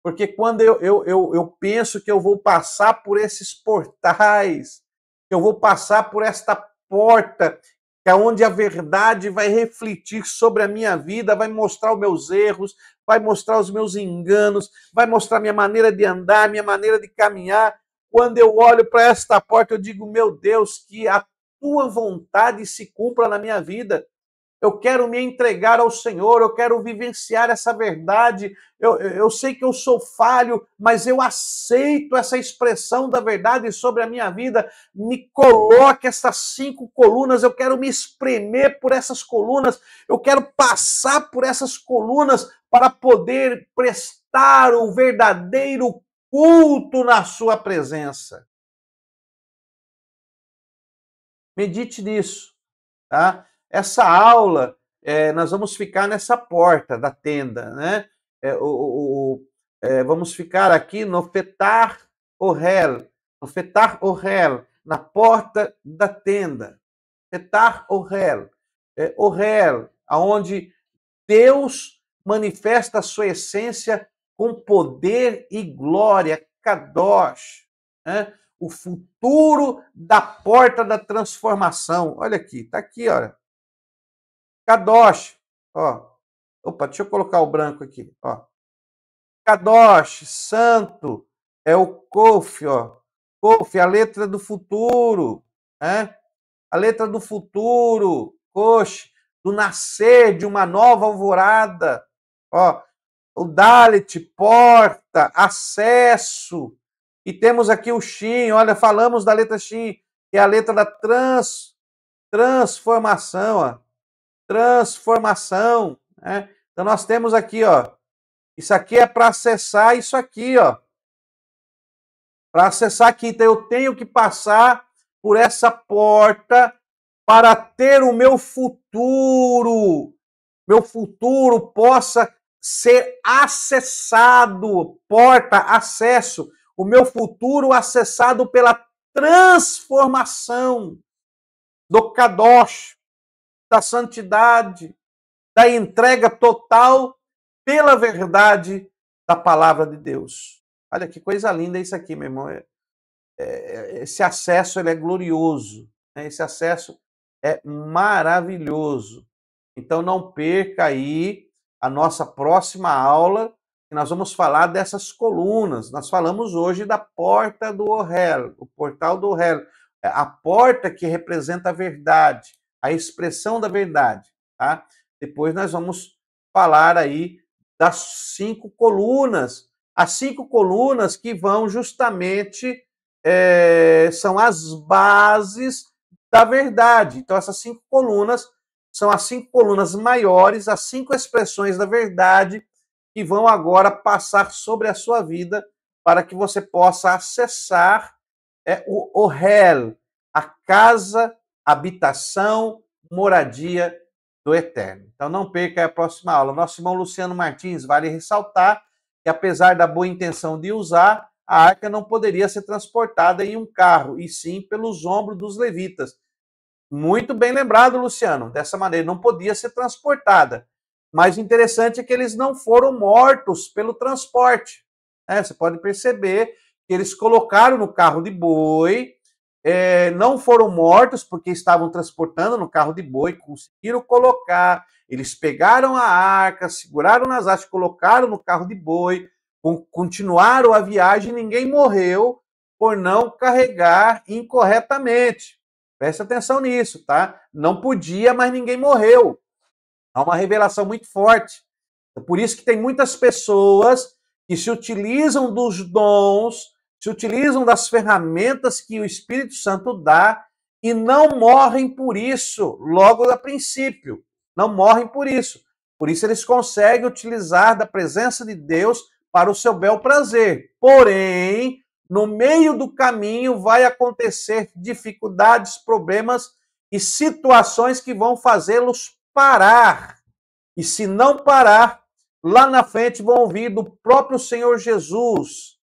porque quando eu penso que eu vou passar por esses portais, que eu vou passar por esta porta, que é onde a verdade vai refletir sobre a minha vida, vai mostrar os meus erros, vai mostrar os meus enganos, vai mostrar minha maneira de andar, minha maneira de caminhar. Quando eu olho para esta porta, eu digo, meu Deus, que a tua vontade se cumpra na minha vida. Eu quero me entregar ao Senhor, eu quero vivenciar essa verdade. Eu sei que eu sou falho, mas eu aceito essa expressão da verdade sobre a minha vida. Me coloque essas 5 colunas, eu quero me espremer por essas colunas, eu quero passar por essas colunas para poder prestar o verdadeiro culto na sua presença. Medite nisso, tá? Essa aula, nós vamos ficar nessa porta da tenda, né? Vamos ficar aqui no Fetar Orel, na porta da tenda. Fetar Orel, Orel, aonde Deus manifesta a sua essência com poder e glória, Kadosh, né? O futuro da porta da transformação. Olha aqui, está aqui, olha. Kadosh, ó. Opa, deixa eu colocar o branco aqui, ó. Kadosh, santo, é o Kof, ó. Kof, a letra do futuro, né? A letra do futuro, Kosh, do nascer de uma nova alvorada, ó. O Dalet, porta, acesso. E temos aqui o Shin, olha, falamos da letra Shin, que é a letra da transformação, ó. Transformação, né? Então nós temos aqui, ó, isso aqui é para acessar isso aqui, ó. Para acessar aqui, então eu tenho que passar por essa porta para ter o meu futuro possa ser acessado, porta, acesso, o meu futuro acessado pela transformação do Kadosh, da santidade, da entrega total pela verdade da palavra de Deus. Olha que coisa linda isso aqui, meu irmão. Esse acesso ele é glorioso, né? Esse acesso é maravilhoso. Então não perca aí a nossa próxima aula, nós vamos falar dessas colunas. Nós falamos hoje da porta do Ohel, o portal do Ohel, a porta que representa a verdade, a expressão da verdade, tá? Depois nós vamos falar aí das 5 colunas, as 5 colunas que vão justamente, são as bases da verdade. Então essas 5 colunas são as 5 colunas maiores, as 5 expressões da verdade que vão agora passar sobre a sua vida para que você possa acessar o Ohel, a casa, habitação, moradia do Eterno. Então não perca a próxima aula. Nosso irmão Luciano Martins, vale ressaltar que apesar da boa intenção de usar, a arca não poderia ser transportada em um carro, e sim pelos ombros dos levitas. Muito bem lembrado, Luciano. Dessa maneira, não podia ser transportada. Mas interessante é que eles não foram mortos pelo transporte. Você pode perceber que eles colocaram no carro de boi, não foram mortos porque estavam transportando no carro de boi, conseguiram colocar, eles pegaram a arca, seguraram nas hastes, colocaram no carro de boi, continuaram a viagem, ninguém morreu por não carregar incorretamente. Presta atenção nisso, tá? Não podia, mas ninguém morreu. Há uma revelação muito forte. É por isso que tem muitas pessoas que se utilizam dos dons, se utilizam das ferramentas que o Espírito Santo dá e não morrem por isso, logo a princípio. Não morrem por isso. Por isso eles conseguem utilizar da presença de Deus para o seu bel prazer. Porém, no meio do caminho vai acontecer dificuldades, problemas e situações que vão fazê-los parar. E se não parar, lá na frente vão ouvir do próprio Senhor Jesus.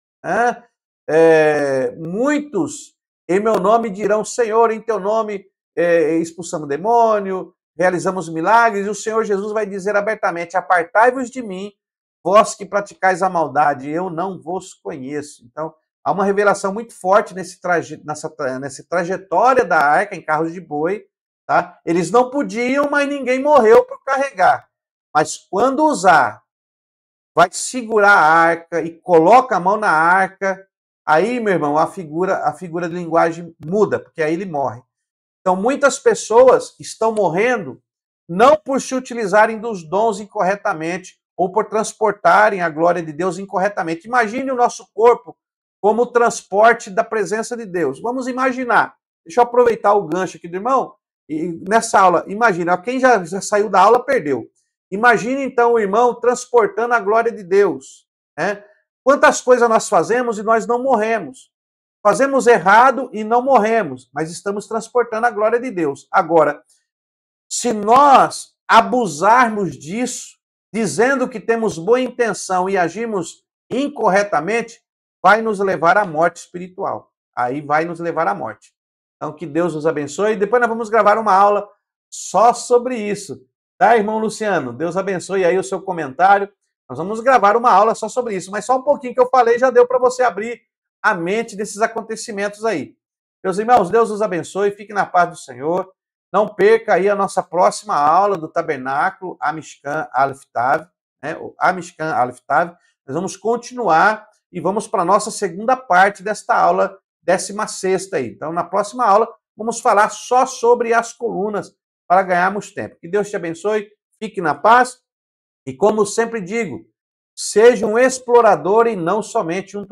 Muitos em meu nome dirão: Senhor, em teu nome expulsamos demônio, realizamos milagres, e o Senhor Jesus vai dizer abertamente: apartai-vos de mim, vós que praticais a maldade, eu não vos conheço. Então, há uma revelação muito forte nessa trajetória da arca em carros de boi. Tá? Eles não podiam, mas ninguém morreu por carregar. Mas quando usar, vai segurar a arca e coloca a mão na arca, aí, meu irmão, a figura de linguagem muda, porque aí ele morre. Então, muitas pessoas estão morrendo não por se utilizarem dos dons incorretamente ou por transportarem a glória de Deus incorretamente. Imagine o nosso corpo como transporte da presença de Deus. Vamos imaginar. Deixa eu aproveitar o gancho aqui do irmão. E nessa aula, imagina, quem já saiu da aula perdeu. Imagine então o irmão transportando a glória de Deus. Quantas coisas nós fazemos e nós não morremos. Fazemos errado e não morremos, mas estamos transportando a glória de Deus. Agora, se nós abusarmos disso, dizendo que temos boa intenção e agimos incorretamente, vai nos levar à morte espiritual. Aí vai nos levar à morte. Então, que Deus nos abençoe. Depois nós vamos gravar uma aula só sobre isso. Tá, irmão Luciano? Deus abençoe aí o seu comentário. Nós vamos gravar uma aula só sobre isso. Mas só um pouquinho que eu falei já deu para você abrir a mente desses acontecimentos aí. Meus irmãos, Deus nos abençoe. Fique na paz do Senhor. Não perca aí a nossa próxima aula do Tabernáculo Amishkan Aleph Tav. O Amishkan Aleph Tav. Nós vamos continuar e vamos para a nossa segunda parte desta aula 16ª aí. Então, na próxima aula, vamos falar só sobre as colunas para ganharmos tempo. Que Deus te abençoe, fique na paz e, como sempre digo, seja um explorador e não somente um